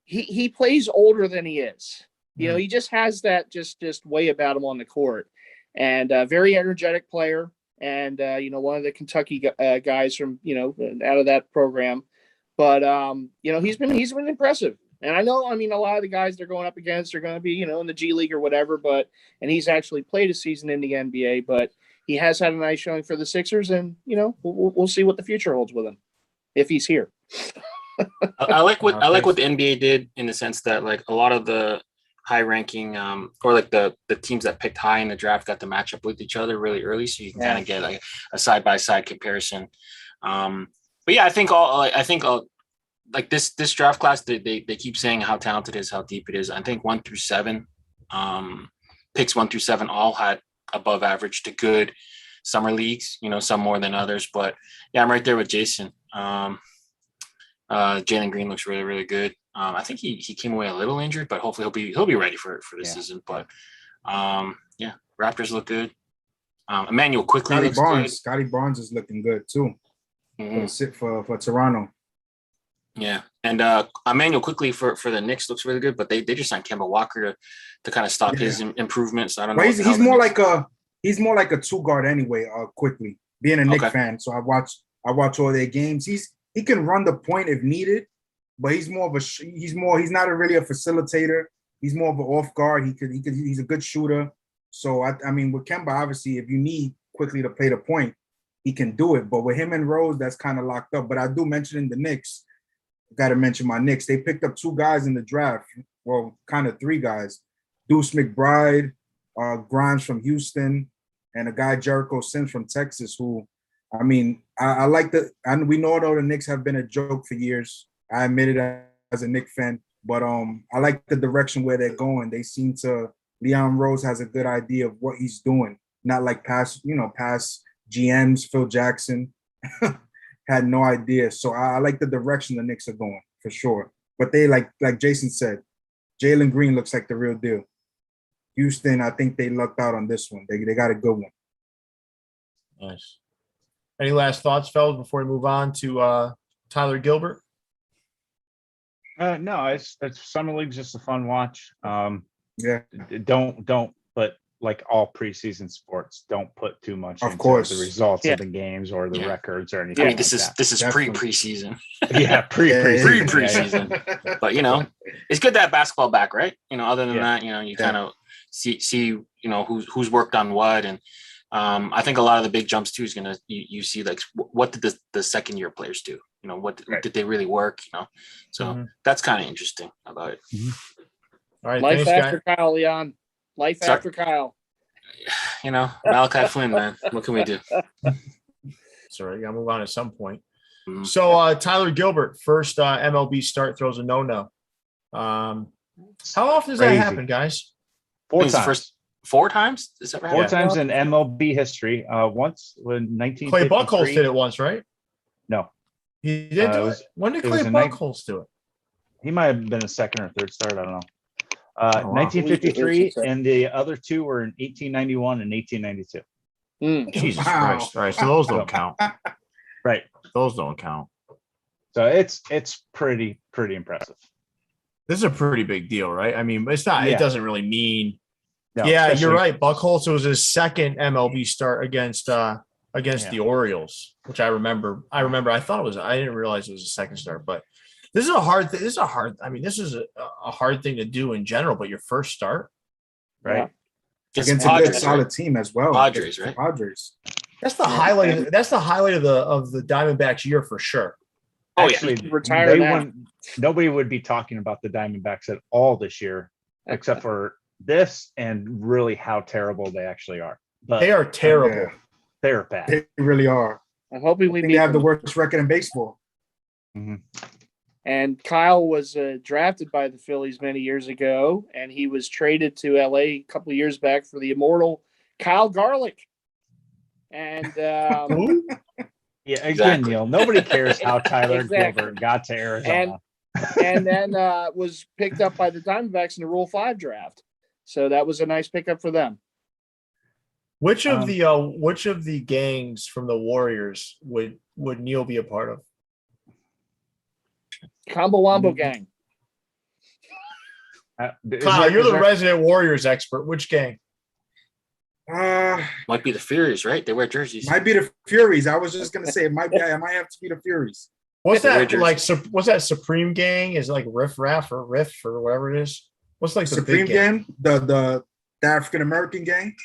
he plays older than he is. He just has that just way about him on the court. And a very energetic player, and one of the Kentucky guys from out of that program. But he's been impressive. And I know, a lot of the guys they're going up against are going to be in the G League or whatever. And he's actually played a season in the NBA, but he has had a nice showing for the Sixers, and we'll see what the future holds with him if he's here. I like what the NBA did, in the sense that, like, a lot of the high ranking or like the teams that picked high in the draft got to match up with each other really early, so you can kind of get like a side-by-side comparison. But yeah, I think like this draft class, they keep saying how talented it is, how deep it is. I think 1 through 7 picks 1 through 7 all had above average to good summer leagues, some more than others, but yeah, I'm right there with Jason. Jalen Green looks really, really good. I think he came away a little injured, but hopefully he'll be ready for this season. But yeah, Raptors look good. Emmanuel quickly looks good. Scotty Barnes is looking good too. Mm-hmm. For Toronto. Yeah, and Emmanuel quickly for the Knicks looks really good, but they just signed Kemba Walker to kind of stop his improvements. I don't know. He's more like a two guard anyway. Quickly being a Knicks fan, so I watch all their games. He can run the point if needed, but he's not really a facilitator. He's more of an off guard. He's a good shooter. So I mean, with Kemba, obviously, if you need quickly to play the point, he can do it. But with him and Rose, that's kind of locked up. But I do mention in the Knicks, got to mention my Knicks. They picked up 2 guys in the draft. Well, kind of 3 guys. Deuce McBride, Grimes from Houston, and a guy, Jericho Sims from Texas, who, I mean, I like we know though the Knicks have been a joke for years. I admit it as a Knicks fan, but I like the direction where they're going. They seem to, Leon Rose has a good idea of what he's doing. Not like past GMs, Phil Jackson had no idea. So I like the direction the Knicks are going for sure. But they like Jason said, Jalen Green looks like the real deal. Houston, I think they lucked out on this one. They got a good one. Nice. Any last thoughts, fellas, before we move on to Tyler Gilbert? No, it's Summer League's just a fun watch. Yeah. Don't, but like all preseason sports, don't put too much of into course the results of the games or the records or anything. I mean, this like is preseason. Yeah, preseason. But it's good to have basketball back, right? Other than that, you kind of see who's worked on what, and I think a lot of the big jumps too is gonna you see like what did the second year players do? What did they really work? So that's kind of interesting about it. Mm-hmm. All right, life after Kyle, Leon. Life after Kyle. Malachi Flynn, man. What can we do? Sorry, gotta move on at some point. Mm-hmm. So Tyler Gilbert, first MLB start, throws a no. How often does that happen, guys? 4 times. 4 times? Is that right? 4 times in MLB history. Once when 1953. Clay Buchholz did it once, right? No, he did do it. When did Clay Buchholz do it? He might have been a second or third start. I don't know. Wow. 1953, and the other 2 were in 1891 and 1892. Jesus Christ! All right, so those don't count. Right, those don't count. So it's pretty impressive. This is a pretty big deal, right? I mean, it's not. It doesn't really mean. No, yeah, you're right. Buchholz was his second MLB start against the Orioles, which I remember. I thought it was. I didn't realize it was a second start, but. This is a hard thing. This is a hard thing to do in general, but your first start, right? Against a good solid team as well. Padres, right? Padres. That's the highlight. That's the highlight of the Diamondbacks year for sure. Actually, nobody would be talking about the Diamondbacks at all this year, except for this and really how terrible they actually are. But they are terrible. They're bad. They really are. I'm hoping they have the worst record in baseball. Mm-hmm. And Kyle was drafted by the Phillies many years ago, and he was traded to LA a couple of years back for the immortal Kyle Garlick. And again, Neil, nobody cares how Tyler Gilbert got to Arizona. And then was picked up by the Diamondbacks in the Rule 5 draft. So that was a nice pickup for them. Which of the gangs from the Warriors would Neil be a part of? Combo Wombo gang. Kyle, you're the resident Warriors expert. Which gang? Might be the Furies, right? They wear jerseys. Might be the Furies. I was just gonna say it might be. I might have to be the Furies. What's that like? What's that Supreme Gang? Is it like Riff Raff or Riff or whatever it is? What's like the Supreme big gang? The African American gang,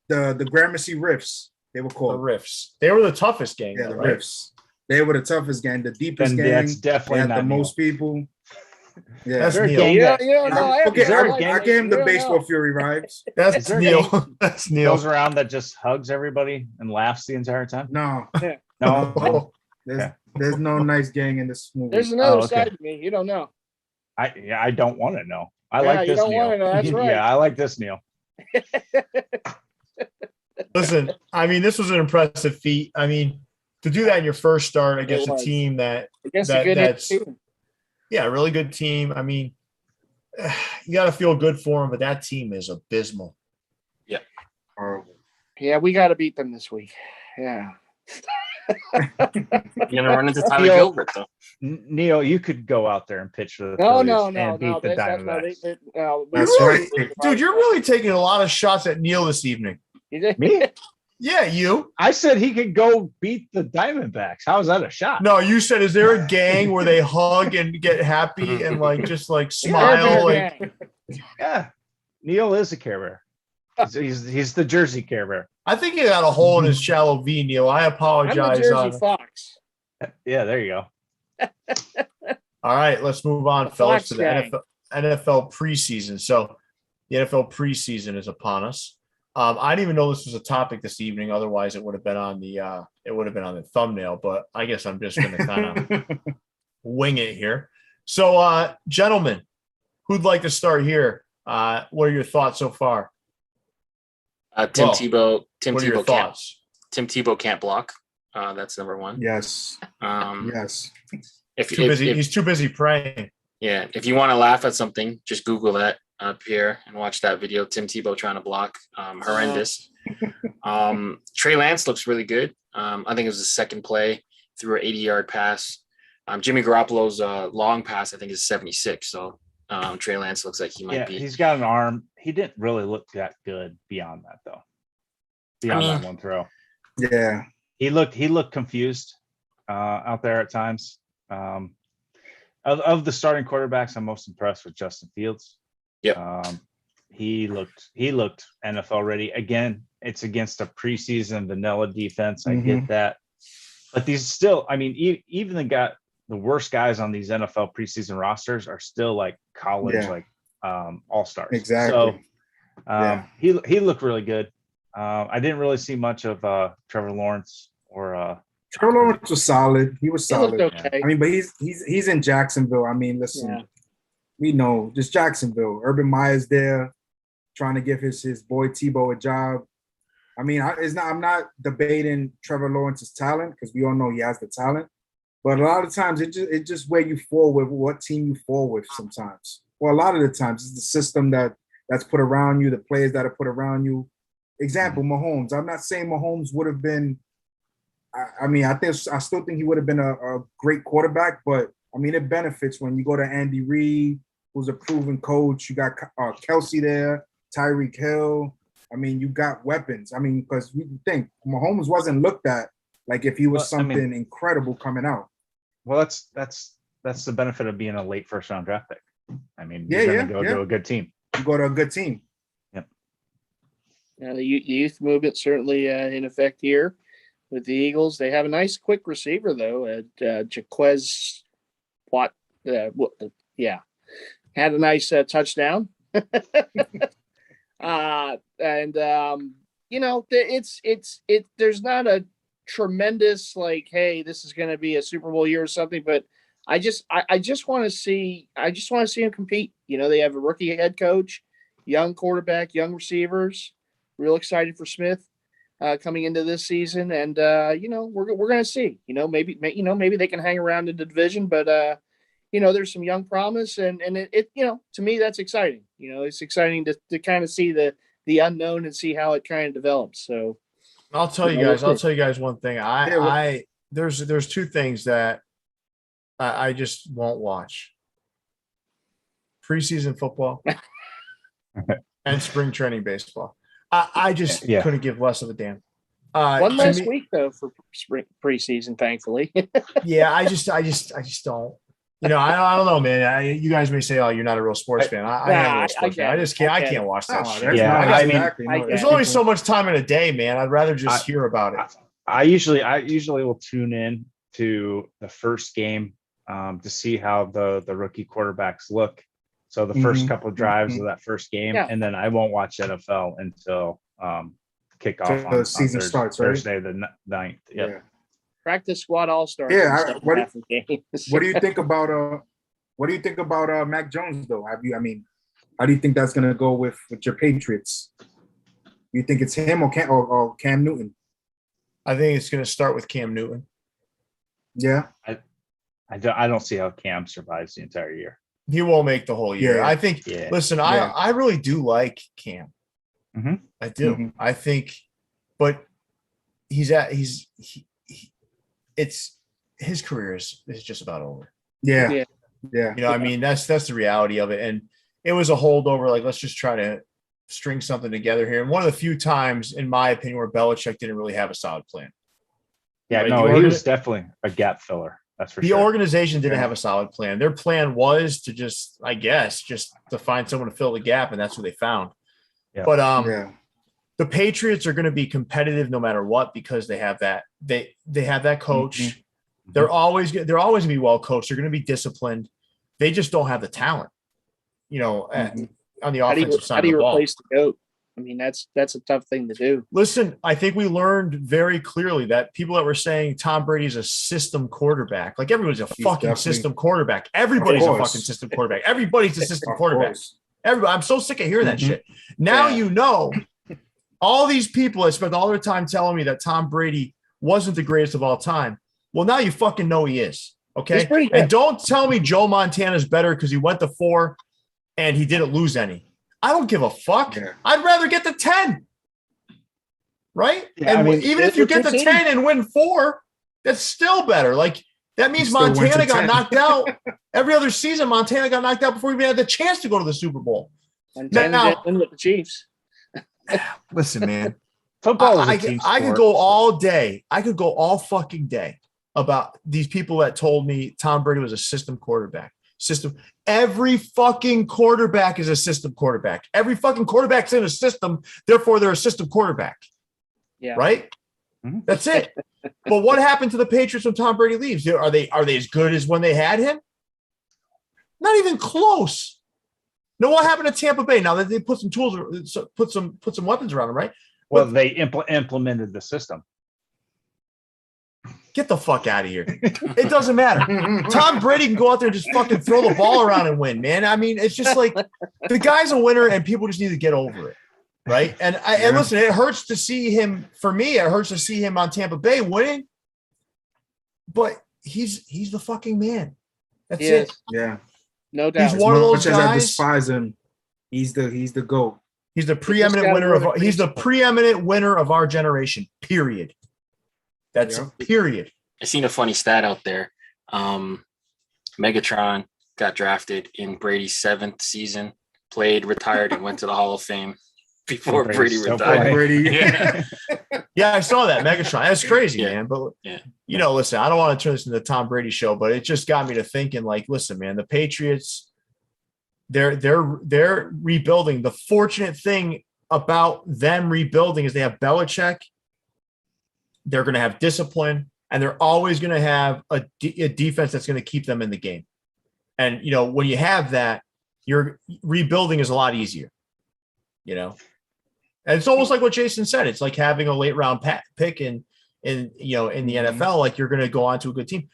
the Gramercy Riffs. They were called the Riffs. They were the toughest gang. Yeah, though, the right? Riffs. They were the toughest gang, the deepest gang. That's definitely had not the most people. Yeah, that's Neil. I gave him the baseball Fury vibes. That's Neil. That's Neil. Goes around that just hugs everybody and laughs the entire time. No, no. There's no nice gang in this movie. There's another side of me. You don't know. I don't want to know. I like this Neil. Know. That's right. Yeah, I like this Neil. Listen, I mean, this was an impressive feat. I mean, to do that in your first start against a team against a good team. Yeah, a really good team. I mean, you got to feel good for them, but that team is abysmal. Yeah. Yeah, we got to beat them this week. Yeah. You're gonna run into Tyler Gilbert though. Neil, you could go out there and pitch for the No, Phillies and beat the Diamondbacks. That's right. Dude, you're really taking a lot of shots at Neil this evening. Me? Yeah, you. I said he could go beat the Diamondbacks. How is that a shot? No, you said, is there a gang where they hug and get happy and just smile? Yeah. Neil is a Care Bear. He's the Jersey Care Bear. I think he got a hole in his shallow V, Neil. I apologize. I'm the Jersey Fox. Yeah, there you go. All right, let's move on, fellas, to the NFL preseason. So the NFL preseason is upon us. I didn't even know this was a topic this evening. Otherwise, it would have been on the thumbnail. But I guess I'm just going to kind of wing it here. So, gentlemen, who'd like to start here? What are your thoughts so far? Tim Tebow. Tim what are your Tebow thoughts? Tim Tebow can't block. That's number one. Yes. Yes. He's too busy praying. Yeah. If you want to laugh at something, just Google that, Pierre, and watch that video. Tim Tebow trying to block. Horrendous. Trey Lance looks really good. I think it was the second play, threw an 80-yard pass. Jimmy Garoppolo's long pass, I think, is 76. So Trey Lance looks like he might be. He's got an arm. He didn't really look that good beyond that, though. That one throw. Yeah. He looked confused out there at times. Of the starting quarterbacks, I'm most impressed with Justin Fields. Yeah. He looked NFL ready. Again, it's against a preseason vanilla defense. I get that. But these still, I mean, even the worst guys on these NFL preseason rosters are still like college, all-stars. Exactly. So he looked really good. I didn't really see much of Trevor Lawrence or Trevor Lawrence was solid. He was solid. Okay. I mean, but he's in Jacksonville. I mean, listen, we know just Jacksonville. Urban Meyer's there, trying to give his boy Tebow a job. I mean, I'm not debating Trevor Lawrence's talent because we all know he has the talent. But a lot of times it just where you fall with, what team you fall with sometimes. Well, a lot of the times it's the system that's put around you, the players that are put around you. Example, Mahomes. I'm not saying Mahomes would have been. I still think he would have been a great quarterback, but I mean, it benefits when you go to Andy Reid, who's a proven coach. You got Kelsey there, Tyreek Hill. I mean, you got weapons. I mean, because we think Mahomes wasn't looked at like if he was something incredible coming out. Well, that's the benefit of being a late first round draft pick. I mean, you're going to go to a good team. You go to a good team. Yep. The youth movement certainly in effect here with the Eagles. They have a nice quick receiver though at Jaquez Watt. Had a nice touchdown. There's not a tremendous hey, this is going to be a Super Bowl year or something, but I just want to see him compete. They have a rookie head coach, young quarterback, young receivers. Real excited for Smith coming into this season, and we're going to see. Maybe they can hang around in the division, but there's some young promise, and it to me that's exciting. It's exciting to kind of see the unknown and see how it kind of develops. So I'll tell you guys one thing. There's two things that I just won't watch: preseason football and spring training baseball. I just couldn't give less of a damn. One last week though for spring preseason, thankfully. I just don't. I don't know, man. You guys may say, "Oh, you're not a real sports fan." I am a real sports fan. I just can't. I can't watch that shit. There's only so much time in a day, man. I'd rather just hear about it. I usually will tune in to the first game to see how the rookie quarterbacks look. So the first couple of drives of that first game, and then I won't watch NFL until kickoff on the season starts, right? Thursday the 9th. Yep. Yeah. Practice squad all-star. What do you think about Mac Jones though? How do you think that's going to go with your Patriots? You think it's him or Cam Newton? I think it's going to start with Cam Newton. Yeah. I don't see how Cam survives the entire year. He won't make the whole year. Yeah. I think. Yeah. Listen, Yeah. I really do like Cam. Mhm. I do. Mhm. I think, but it's his career is just about over. Yeah. Yeah. Yeah. You know, I mean, that's the reality of it. And it was a holdover. Like, let's just try to string something together here. And one of the few times, in my opinion, where Belichick didn't really have a solid plan. Yeah, Right, no, the he was definitely a gap filler. That's for The sure. organization didn't Yeah. have a solid plan. Their plan was to just to find someone to fill the gap, and that's what they found. Yeah. But Yeah. the Patriots are going to be competitive no matter what because they have that they have that coach. Mhm. They're always going to be well coached. They're going to be disciplined. They just don't have the talent, you know, Mhm. on the How do offensive you, side how do of you the ball. replace the GOAT? I mean, that's a tough thing to do. Listen, I think we learned very clearly that people that were saying Tom Brady's a system quarterback, like everybody's a He's fucking definitely- system quarterback. Everybody's a course. fucking system quarterback. Everybody's a system Of quarterback. course. Everybody, I'm so sick of hearing that Mhm. shit. Now Yeah. you know, all these people that spent all their time telling me that Tom Brady wasn't the greatest of all time. Well, now you fucking know he is. Okay. He's pretty good. And don't tell me Joe Montana's better because he went to 4 and he didn't lose any. I don't give a fuck. Yeah. I'd rather get the 10. Right? Yeah, and I mean, even if you it's get the your 10 and win 4, that's still better. Like, that means still went to Montana got 10. knocked out. Every other season, Montana got knocked out before he even had the chance to go to the Super Bowl. Montana Now- didn't win with the Chiefs. Listen, man. Football is I a team could sport, go so- all day. I could go all fucking day about these people that told me Tom Brady was a system quarterback. Every fucking quarterback is a system quarterback. Every fucking quarterback's in a system, therefore they're a system quarterback. Yeah. Right? Mhm. That's it. But what happened to the Patriots when Tom Brady leaves? Are they as good as when they had him? Not even close. No, what happened to Tampa Bay? Now that they put some tools, put some weapons around them, right? Well, they implemented the system. Get the fuck out of here. It doesn't matter. Tom Brady can go out there and just fucking throw the ball around and win, man. I mean, it's just like the guy's a winner and people just need to get over it. Right. And and listen, it hurts to see him. For me, it hurts to see him on Tampa Bay winning. But he's the fucking man. That's He it. is. Yeah. No doubt. He's one of those Much as I guys. despise him, he's the GOAT. He's the preeminent gotta winner run a of he's the baseball. preeminent winner of our generation. Period. That's Yeah. period. I seen a funny stat out there. Megatron got drafted in Brady's 7th season, played, retired, and went to the Hall of Fame before Brady's Brady still retired. playing. Brady. Yeah. Yeah, I saw that Megatron. That's crazy, Yeah. man. But Yeah. you know, listen, I don't want to turn this into the Tom Brady show, but it just got me to thinking. Like, listen, man, the Patriots, they're rebuilding. The fortunate thing about them rebuilding is they have Belichick. They're going to have discipline, and they're always going to have a defense that's going to keep them in the game. And you know, when you have that, your rebuilding is a lot easier. You know. And it's almost like what Jason said. It's like having a late round pick in the Mhm. NFL. Like, you're going to go on to a good team.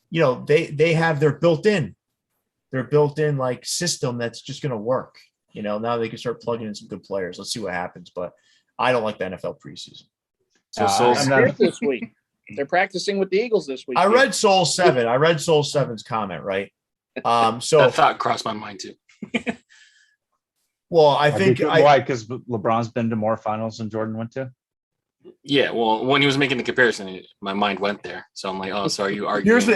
You know, they have their built in like system that's just going to work. You know, now they can start plugging in some good players. Let's see what happens. But I don't like the NFL preseason. So I'm Soul's not- Here this week. They're practicing with the Eagles this week. I read Soul 7. I read Soul 7's comment, right? So that thought crossed my mind too. well, I think why? Because LeBron's been to more finals than Jordan went to. Yeah, well, when he was making the comparison, my mind went there. So I'm like, oh, so are you arguing here's the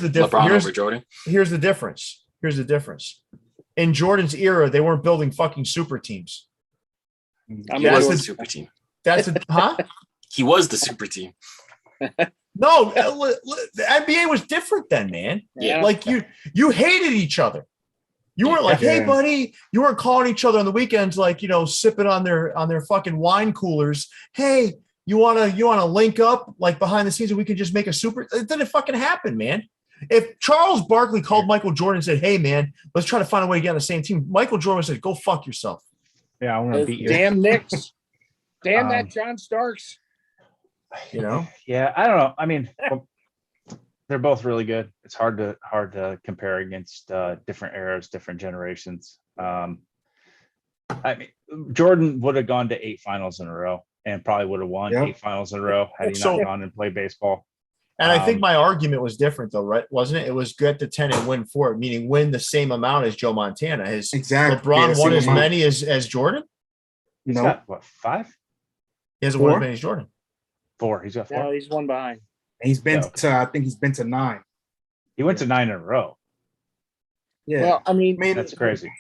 LeBron difference. over Jordan? Here's the difference. In Jordan's era, they weren't building fucking super teams. I'm He Yeah, was into the it's it. super team. That's a huh? He was the super team. No, the NBA was different then, man. Yeah. Like you hated each other. You weren't like, hey, Yeah. buddy. You weren't calling each other on the weekends, like, you know, sipping on their fucking wine coolers. Hey, you wanna link up like behind the scenes and we can just make a super. It didn't fucking happen, man. If Charles Barkley called Michael Jordan and said, hey, man, let's try to find a way to get on the same team, Michael Jordan would say, go fuck yourself. Yeah, I want to Those beat you. damn Knicks. Damn Um, that John Starks. You know? Yeah, I don't know. I mean, they're both really good. It's hard to compare against different eras, different generations. I mean, Jordan would have gone to 8 finals in a row and probably would have won Yep. 8 finals in a row had he So- not gone and played baseball. And I think my argument was different, though, right? Wasn't it? It was get to 10 and win 4, meaning win the same amount as Joe Montana. Exactly. LeBron won as many as Jordan? He's got, what, 5? He hasn't won as many as Jordan. 4. He's got 4. No, he's one behind. And I think he's been to 9. He went to 9 in a row. Yeah. Well, I mean, That's crazy.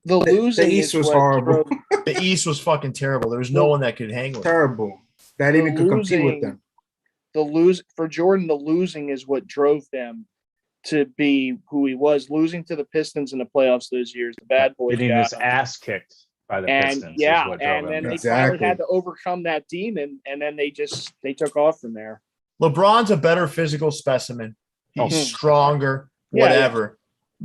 The losing the East was horrible. The East was fucking terrible. There was no one that could hang with him. Terrible. That even could compete with them. For Jordan, the losing is what drove them to be who he was. Losing to the Pistons in the playoffs those years, the bad boys getting his ass kicked by the Pistons. Yeah, is what and drove then him. they finally had to overcome that demon, and then they took off from there. LeBron's a better physical specimen. He's stronger, Yeah, whatever.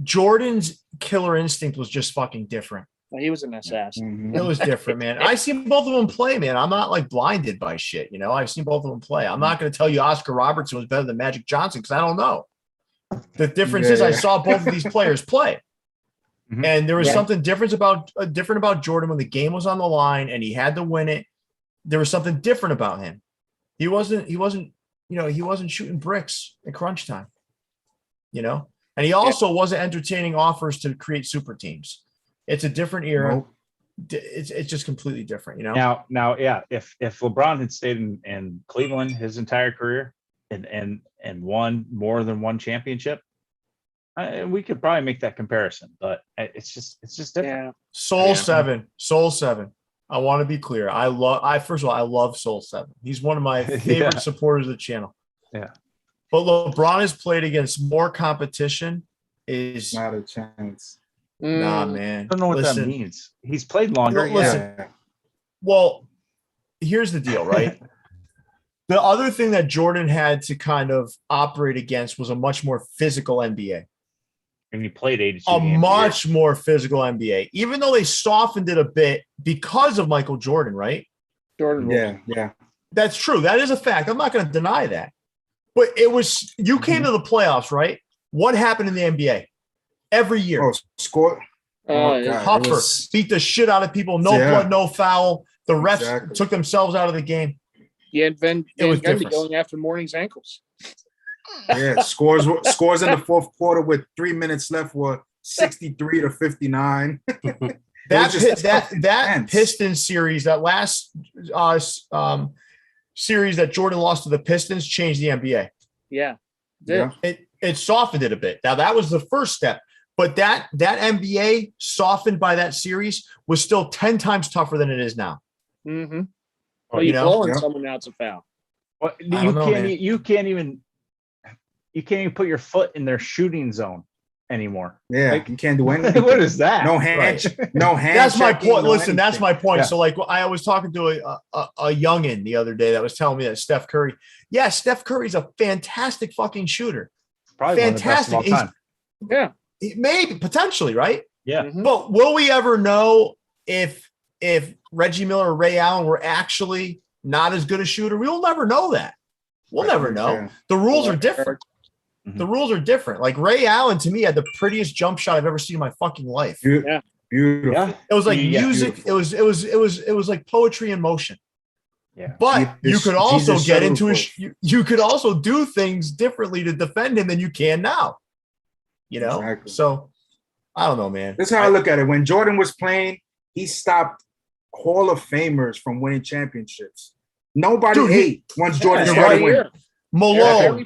Jordan's killer instinct was just fucking different. Well, he was an assassin. It was different, man. I've seen both of them play, man. I'm not like blinded by shit, you know. I've seen both of them play. I'm not going to tell you Oscar Robertson was better than Magic Johnson because I don't know. The difference is I saw both of these players play, and there was something different about Jordan when the game was on the line and he had to win it. There was something different about him. He wasn't shooting bricks at crunch time, you know. And he also wasn't entertaining offers to create super teams. It's a different era. Nope. It's just completely different, you know. Now, yeah. If LeBron had stayed in Cleveland his entire career and won more than one championship, we could probably make that comparison. But it's just different. Yeah. Soul 7. I want to be clear. First of all, I love Soul 7. He's one of my favorite supporters of the channel. Yeah. But LeBron has played against more competition. Is not a chance. Nah, man. I don't know what that means. He's played longer. Well, here's the deal, right? The other thing that Jordan had to kind of operate against was a much more physical NBA. And he played 82 A games much more physical NBA, even though they softened it a bit because of Michael Jordan, right? Jordan. Yeah. That's true. That is a fact. I'm not going to deny that. But you came to the playoffs, right? What happened in the NBA? Every year. Score. Huffer beat the shit out of people. No blood, no foul. The refs took themselves out of the game. Yeah, and Van Gundy going after Morning's ankles. Yeah, scores in the fourth quarter with 3 minutes left were 63 to 59. that Pistons series, that last series that Jordan lost to the Pistons, changed the NBA. Yeah. It softened it a bit. Now that was the first step, but that NBA softened by that series was still 10 times tougher than it is now. Mm-hmm. Well, you blowing someone out, it's a foul. Well, you can't even put your foot in their shooting zone anymore. Yeah, you can't do anything. What is that? No hand. That's my point. Listen, that's anything. my point. Yeah. So, like, I was talking to a youngin the other day that was telling me that Steph Curry's a fantastic fucking shooter. Probably fantastic. One of the best of all time. Maybe potentially, right? Yeah. Mm-hmm. But will we ever know if Reggie Miller or Ray Allen were actually not as good a shooter? We will never know that. We'll never know. Yeah. The rules are different. Mm-hmm. The rules are different. Like Ray Allen, to me, had the prettiest jump shot I've ever seen in my fucking life. Yeah. Beautiful. Yeah. It was like music. Beautiful. It was like poetry in motion. Yeah. But you could also Jesus get into you could also do things differently to defend him than you can now. You know? Exactly. So I don't know, man. This is how I look at it. When Jordan was playing, he stopped Hall of Famers from winning championships. Nobody ate once Jordan started winning. Malone,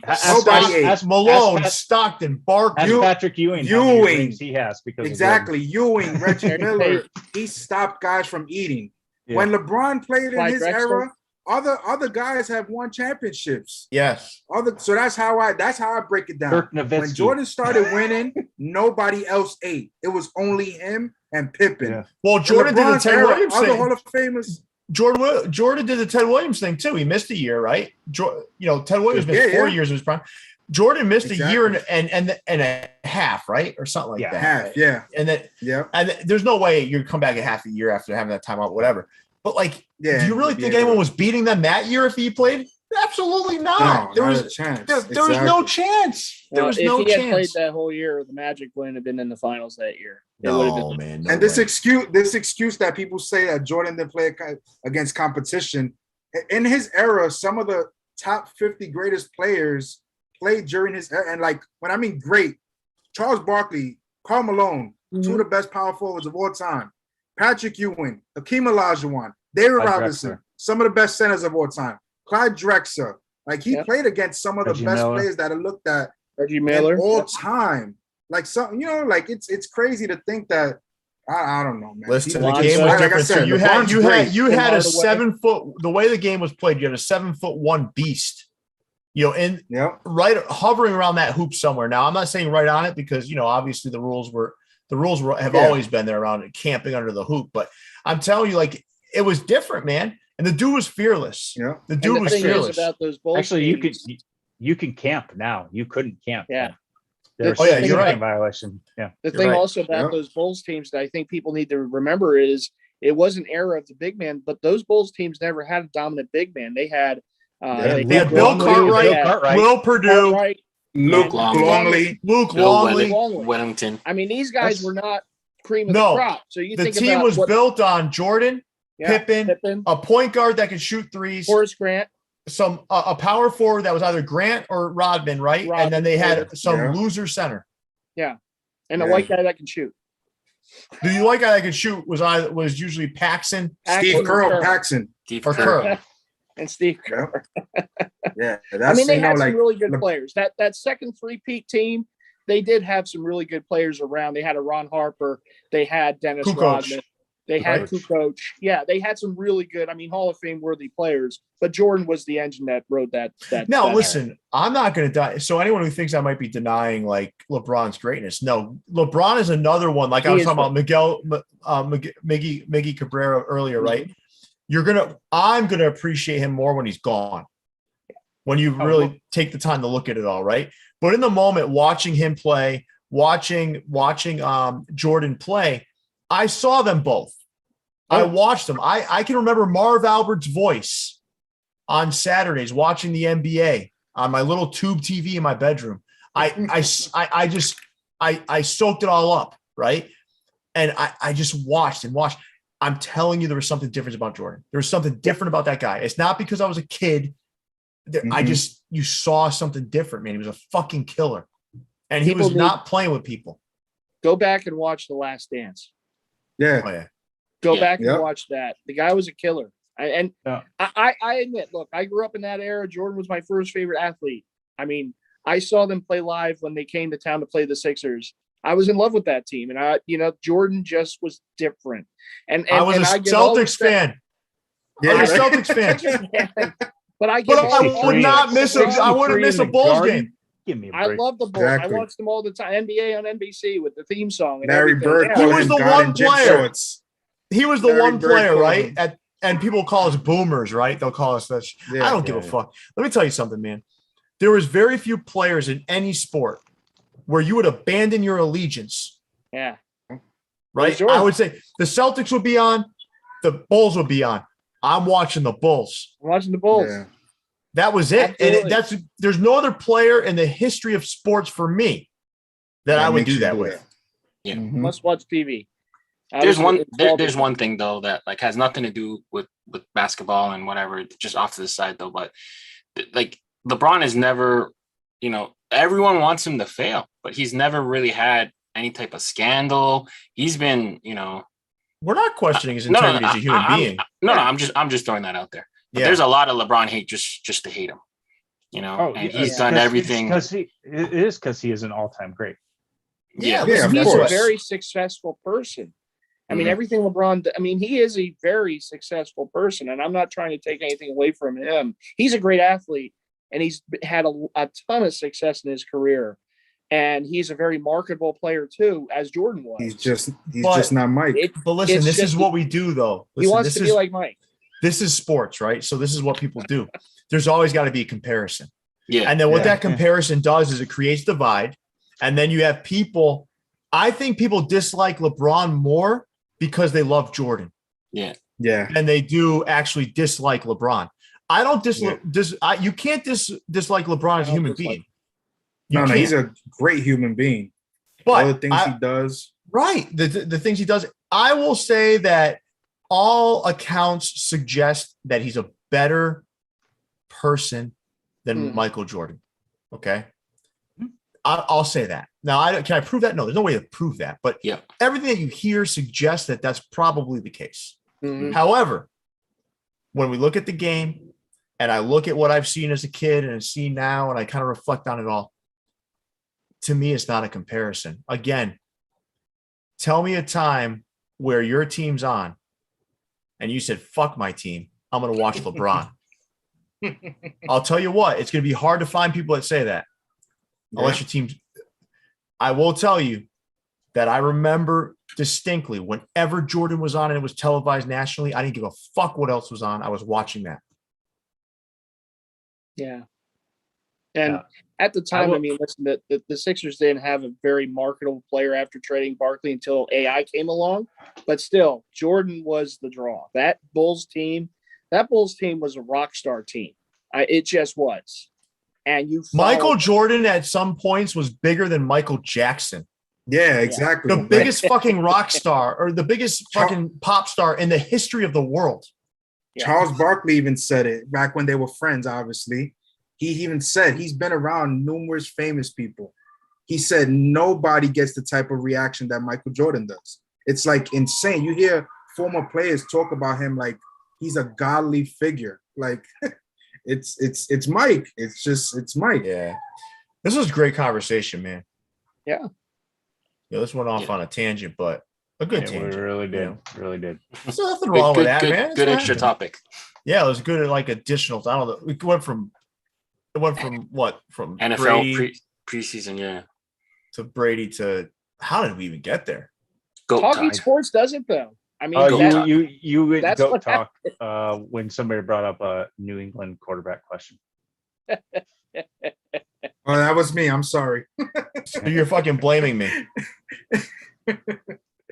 Malone, Stockton, Barkley, Patrick Ewing. He has because Ewing, Reggie Miller. He stopped guys from eating. Yeah. When LeBron played in his era, other guys have won championships. Yes. So that's how I break it down. When Jordan started winning, nobody else ate. It was only him and Pippen. Yeah. Well, Jordan did the Ted Williams thing. Other Hall of Famers. Jordan did the Ted Williams thing too. He missed a year, right? Ted Williams missed 4 years of his prime. Jordan missed a year and a half, right, or something like that. Half, yeah. And then, and there's no way you'd come back a half a year after having that time out, whatever. But like, do you really think anyone was beating them that year if he played? Absolutely not. No, there was a chance. There was no chance. There was no chance. If he had played that whole year, the Magic wouldn't have been in the finals that year. No, man. And this excuse that people say that Jordan didn't play against competition, in his era, some of the top 50 greatest players played during his and like when I mean great, Charles Barkley, Karl Malone, two of the best power forwards of all time. Patrick Ewing, Hakeem Olajuwon, David Robinson, some of the best centers of all time. Clyde Drexler. Like he played against some of the best players that I looked at Reggie Miller all time. Like something, like it's crazy to think that I don't know, man. Listen, the game was different too. You had a 7 foot. The way the game was played, you had a 7'1" beast. Right hovering around that hoop somewhere. Now, I'm not saying right on it because obviously the rules have always been there around it, camping under the hoop. But I'm telling you, like it was different, man. And the dude was fearless. Yeah, the dude was fearless. About those Bulls Actually, you can camp now. You couldn't camp. Yeah. There's you're right. Violation. Yeah. The thing also about those Bulls teams that I think people need to remember is it was an era of the big man, but those Bulls teams never had a dominant big man. They had they had Bill Cartwright, Will Purdue, Luke Longley, Wellington. I mean, these guys were not cream of the crop. So the team was built on Jordan, Pippen, a point guard that could shoot threes, Horace Grant, a power forward that was either Grant or Rodman, right? And then they had some loser center. Yeah, and a white guy that can shoot. The white guy that could shoot was usually Paxson, Steve Kerr, Paxson, or Kerr. And Steve Kerr. Yeah, I mean, they had some really good players. That second three-peat team, they did have some really good players around. They had a Ron Harper. They had Dennis Rodman. They had Kukoc. Yeah, they had some really good, Hall of Fame worthy players. But Jordan was the engine that rode that. Now, listen, I'm not going to die. So anyone who thinks I might be denying like LeBron's greatness, no, LeBron is another one. Like I was talking about Miggy Cabrera earlier, right? I'm gonna appreciate him more when he's gone. When you really take the time to look at it all, right? But in the moment, watching him play, watching Jordan play, I saw them both. I watched them. I can remember Marv Albert's voice on Saturdays watching the NBA on my little tube TV in my bedroom. I soaked it all up, right? And I just watched and watched. I'm telling you, there was something different about Jordan. There was something different about that guy. It's not because I was a kid. You saw something different, man. He was a fucking killer. And he was not playing with people. Go back and watch The Last Dance. Yeah. Go back and watch that. The guy was a killer. I admit, look, I grew up in that era. Jordan was my first favorite athlete. I mean, I saw them play live when they came to town to play the Sixers. I was in love with that team. And Jordan just was different. And I was a Celtics fan. Yeah, I was a Celtics fan. But I wouldn't miss a Bulls game. Give me a break. I love the Bulls. Exactly. I watched them all the time. NBA on NBC with the theme song. And Larry Bird. He was the one player. He was the one player, right? Him. And people call us boomers, right? They'll call us that. I don't give a fuck. Let me tell you something, man. There was very few players in any sport where you would abandon your allegiance. Yeah. Right? I would say the Celtics would be on, the Bulls would be on. I'm watching the Bulls. I'm watching the Bulls. Yeah. That was it. Absolutely. And there's no other player in the history of sports for me that I would do that with. Yeah. Must watch TV. There's one thing though that like has nothing to do with basketball and whatever, just off to the side though. But like LeBron is never, everyone wants him to fail, but he's never really had any type of scandal. He's been, we're not questioning his integrity as a human being. I'm just throwing that out there. But there's a lot of LeBron hate just to hate him, and he's done everything. It is because he is an all-time great. Yeah, he's a very successful person. I mean, everything LeBron, he is a very successful person, and I'm not trying to take anything away from him. He's a great athlete, and he's had a ton of success in his career. And he's a very marketable player too, as Jordan was. He's just not Mike. But listen, this is what we do, though. He wants to be like Mike. This is sports, right? So this is what people do. There's always got to be a comparison. Yeah. And then what that comparison does is it creates divide. And then you have people. I think people dislike LeBron more because they love Jordan. Yeah. Yeah. And they do actually dislike LeBron. I don't you can't dislike LeBron as a human being. No, he's a great human being. But all the things he does. Right. The things he does. I will say that all accounts suggest that he's a better person than Michael Jordan. Okay. I'll say that. Now, can I prove that? No, there's no way to prove that. But Yeah. everything that you hear suggests that that's probably the case. Mhm. However, when we look at the game and I look at what I've seen as a kid and see now, and I kind of reflect on it all, to me, it's not a comparison. Again, tell me a time where your team's on and you said, fuck my team, I'm going to watch LeBron. I'll tell you what, it's going to be hard to find people that say that. Unless your team, I will tell you that I remember distinctly whenever Jordan was on and it was televised nationally, I didn't give a fuck what else was on. I was watching that. Yeah. And at the time, I mean, listen, the Sixers didn't have a very marketable player after trading Barkley until AI came along. But still, Jordan was the draw. That Bulls team was a rock star team. It just was. And Michael Jordan at some points was bigger than Michael Jackson. Yeah, exactly. The biggest fucking rock star or the biggest fucking pop star in the history of the world. Yeah. Charles Barkley even said it back when they were friends, obviously. He even said he's been around numerous famous people. He said nobody gets the type of reaction that Michael Jordan does. It's like insane. You hear former players talk about him like he's a godly figure. Like it's Mike. It's Mike. Yeah. This was a great conversation, man. Yeah. This went off on a tangent, but a good tangent. We really did. Really did. There's nothing wrong with that, man. Good extra topic. Yeah, it was good. Like additional. I don't know. It went from what? From NFL preseason, yeah. To Brady to how did we even get there? Talking sports does it though. I mean, you would that's go what talk when somebody brought up a New England quarterback question. Oh, that was me. I'm sorry. So you're fucking blaming me.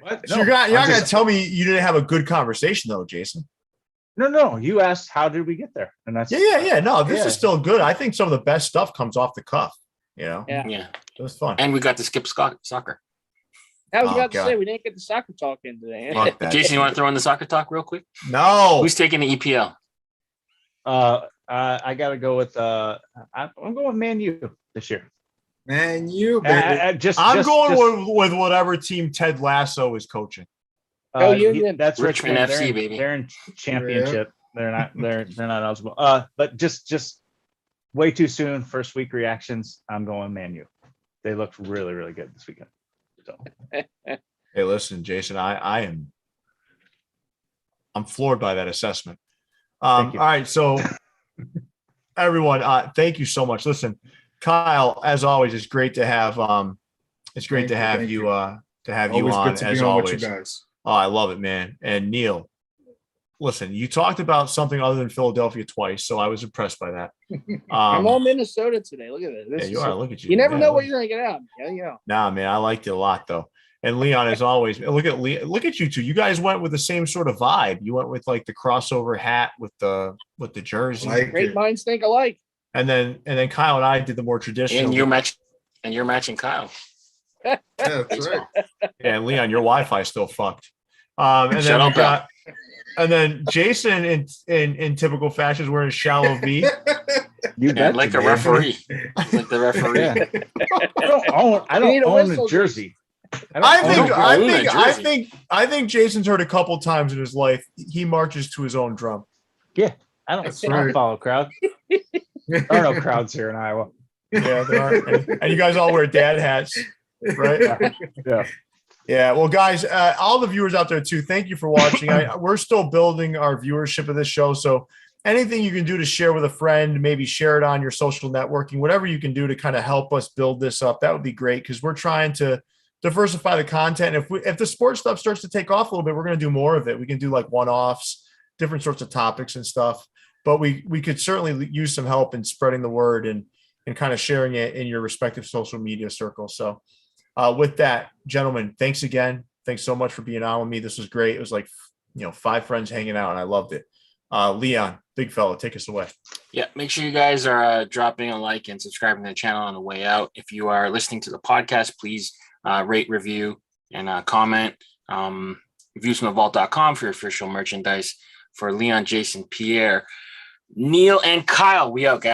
What? So you're not gonna tell me you didn't have a good conversation though, Jason. No. You asked how did we get there, and that's yeah. No, this is still good. I think some of the best stuff comes off the cuff. You know, yeah. It was fun, and we got to skip soccer. I was about to say we didn't get the soccer talk in today. Jason, you want to throw in the soccer talk real quick? No. Who's taking the EPL? I got to go with I'm going with Man U this year. Man U, I'm going with whatever team Ted Lasso is coaching. That's Richmond FC, baby. They're in championship. Yeah. They're not eligible. But just way too soon. First week reactions. I'm going Man U. They looked really, really good this weekend. So. Hey, listen, Jason, I'm floored by that assessment. All right, so everyone, thank you so much. Listen, Kyle, as always, it's great to have you on as always. You guys. Oh, I love it, man. And Neil, listen, you talked about something other than Philadelphia twice, so I was impressed by that. I'm all Minnesota today. Look at this. Yeah, you are. Look at you. You never know what you're gonna get out. Yeah, you know. Nah, man, I liked it a lot though. And Leon, as always, look at you two. You guys went with the same sort of vibe. You went with like the crossover hat with the jersey. Great minds think alike. And then Kyle and I did the more traditional. And you're matching Kyle. Yeah, that's right. Yeah, and Leon, your Wi-Fi still fucked. And then Jason in typical fashion is wearing a shallow V. Like a referee. Like the referee. Yeah. I don't own a jersey. I think Jason's heard a couple times in his life. He marches to his own drum. Yeah, I don't follow crowd. There are no crowds here in Iowa. Yeah, there are. And you guys all wear dad hats, right? Yeah. Yeah. Well, guys, all the viewers out there too, thank you for watching. We're still building our viewership of this show, so anything you can do to share with a friend, maybe share it on your social networking, whatever you can do to kind of help us build this up, that would be great because we're trying to diversify the content. If the sports stuff starts to take off a little bit, we're going to do more of it. We can do like one-offs, different sorts of topics and stuff. But we could certainly use some help in spreading the word and kind of sharing it in your respective social media circles. So with that, gentlemen, thanks again. Thanks so much for being on with me. This was great. It was like, 5 friends hanging out and I loved it. Leon, big fella, take us away. Yeah, make sure you guys are dropping a like and subscribing to the channel on the way out. If you are listening to the podcast, please rate, review, and comment. Viewsfromthevault.com for your official merchandise. For Leon, Jason, Pierre, Neil, and Kyle, we out, guys.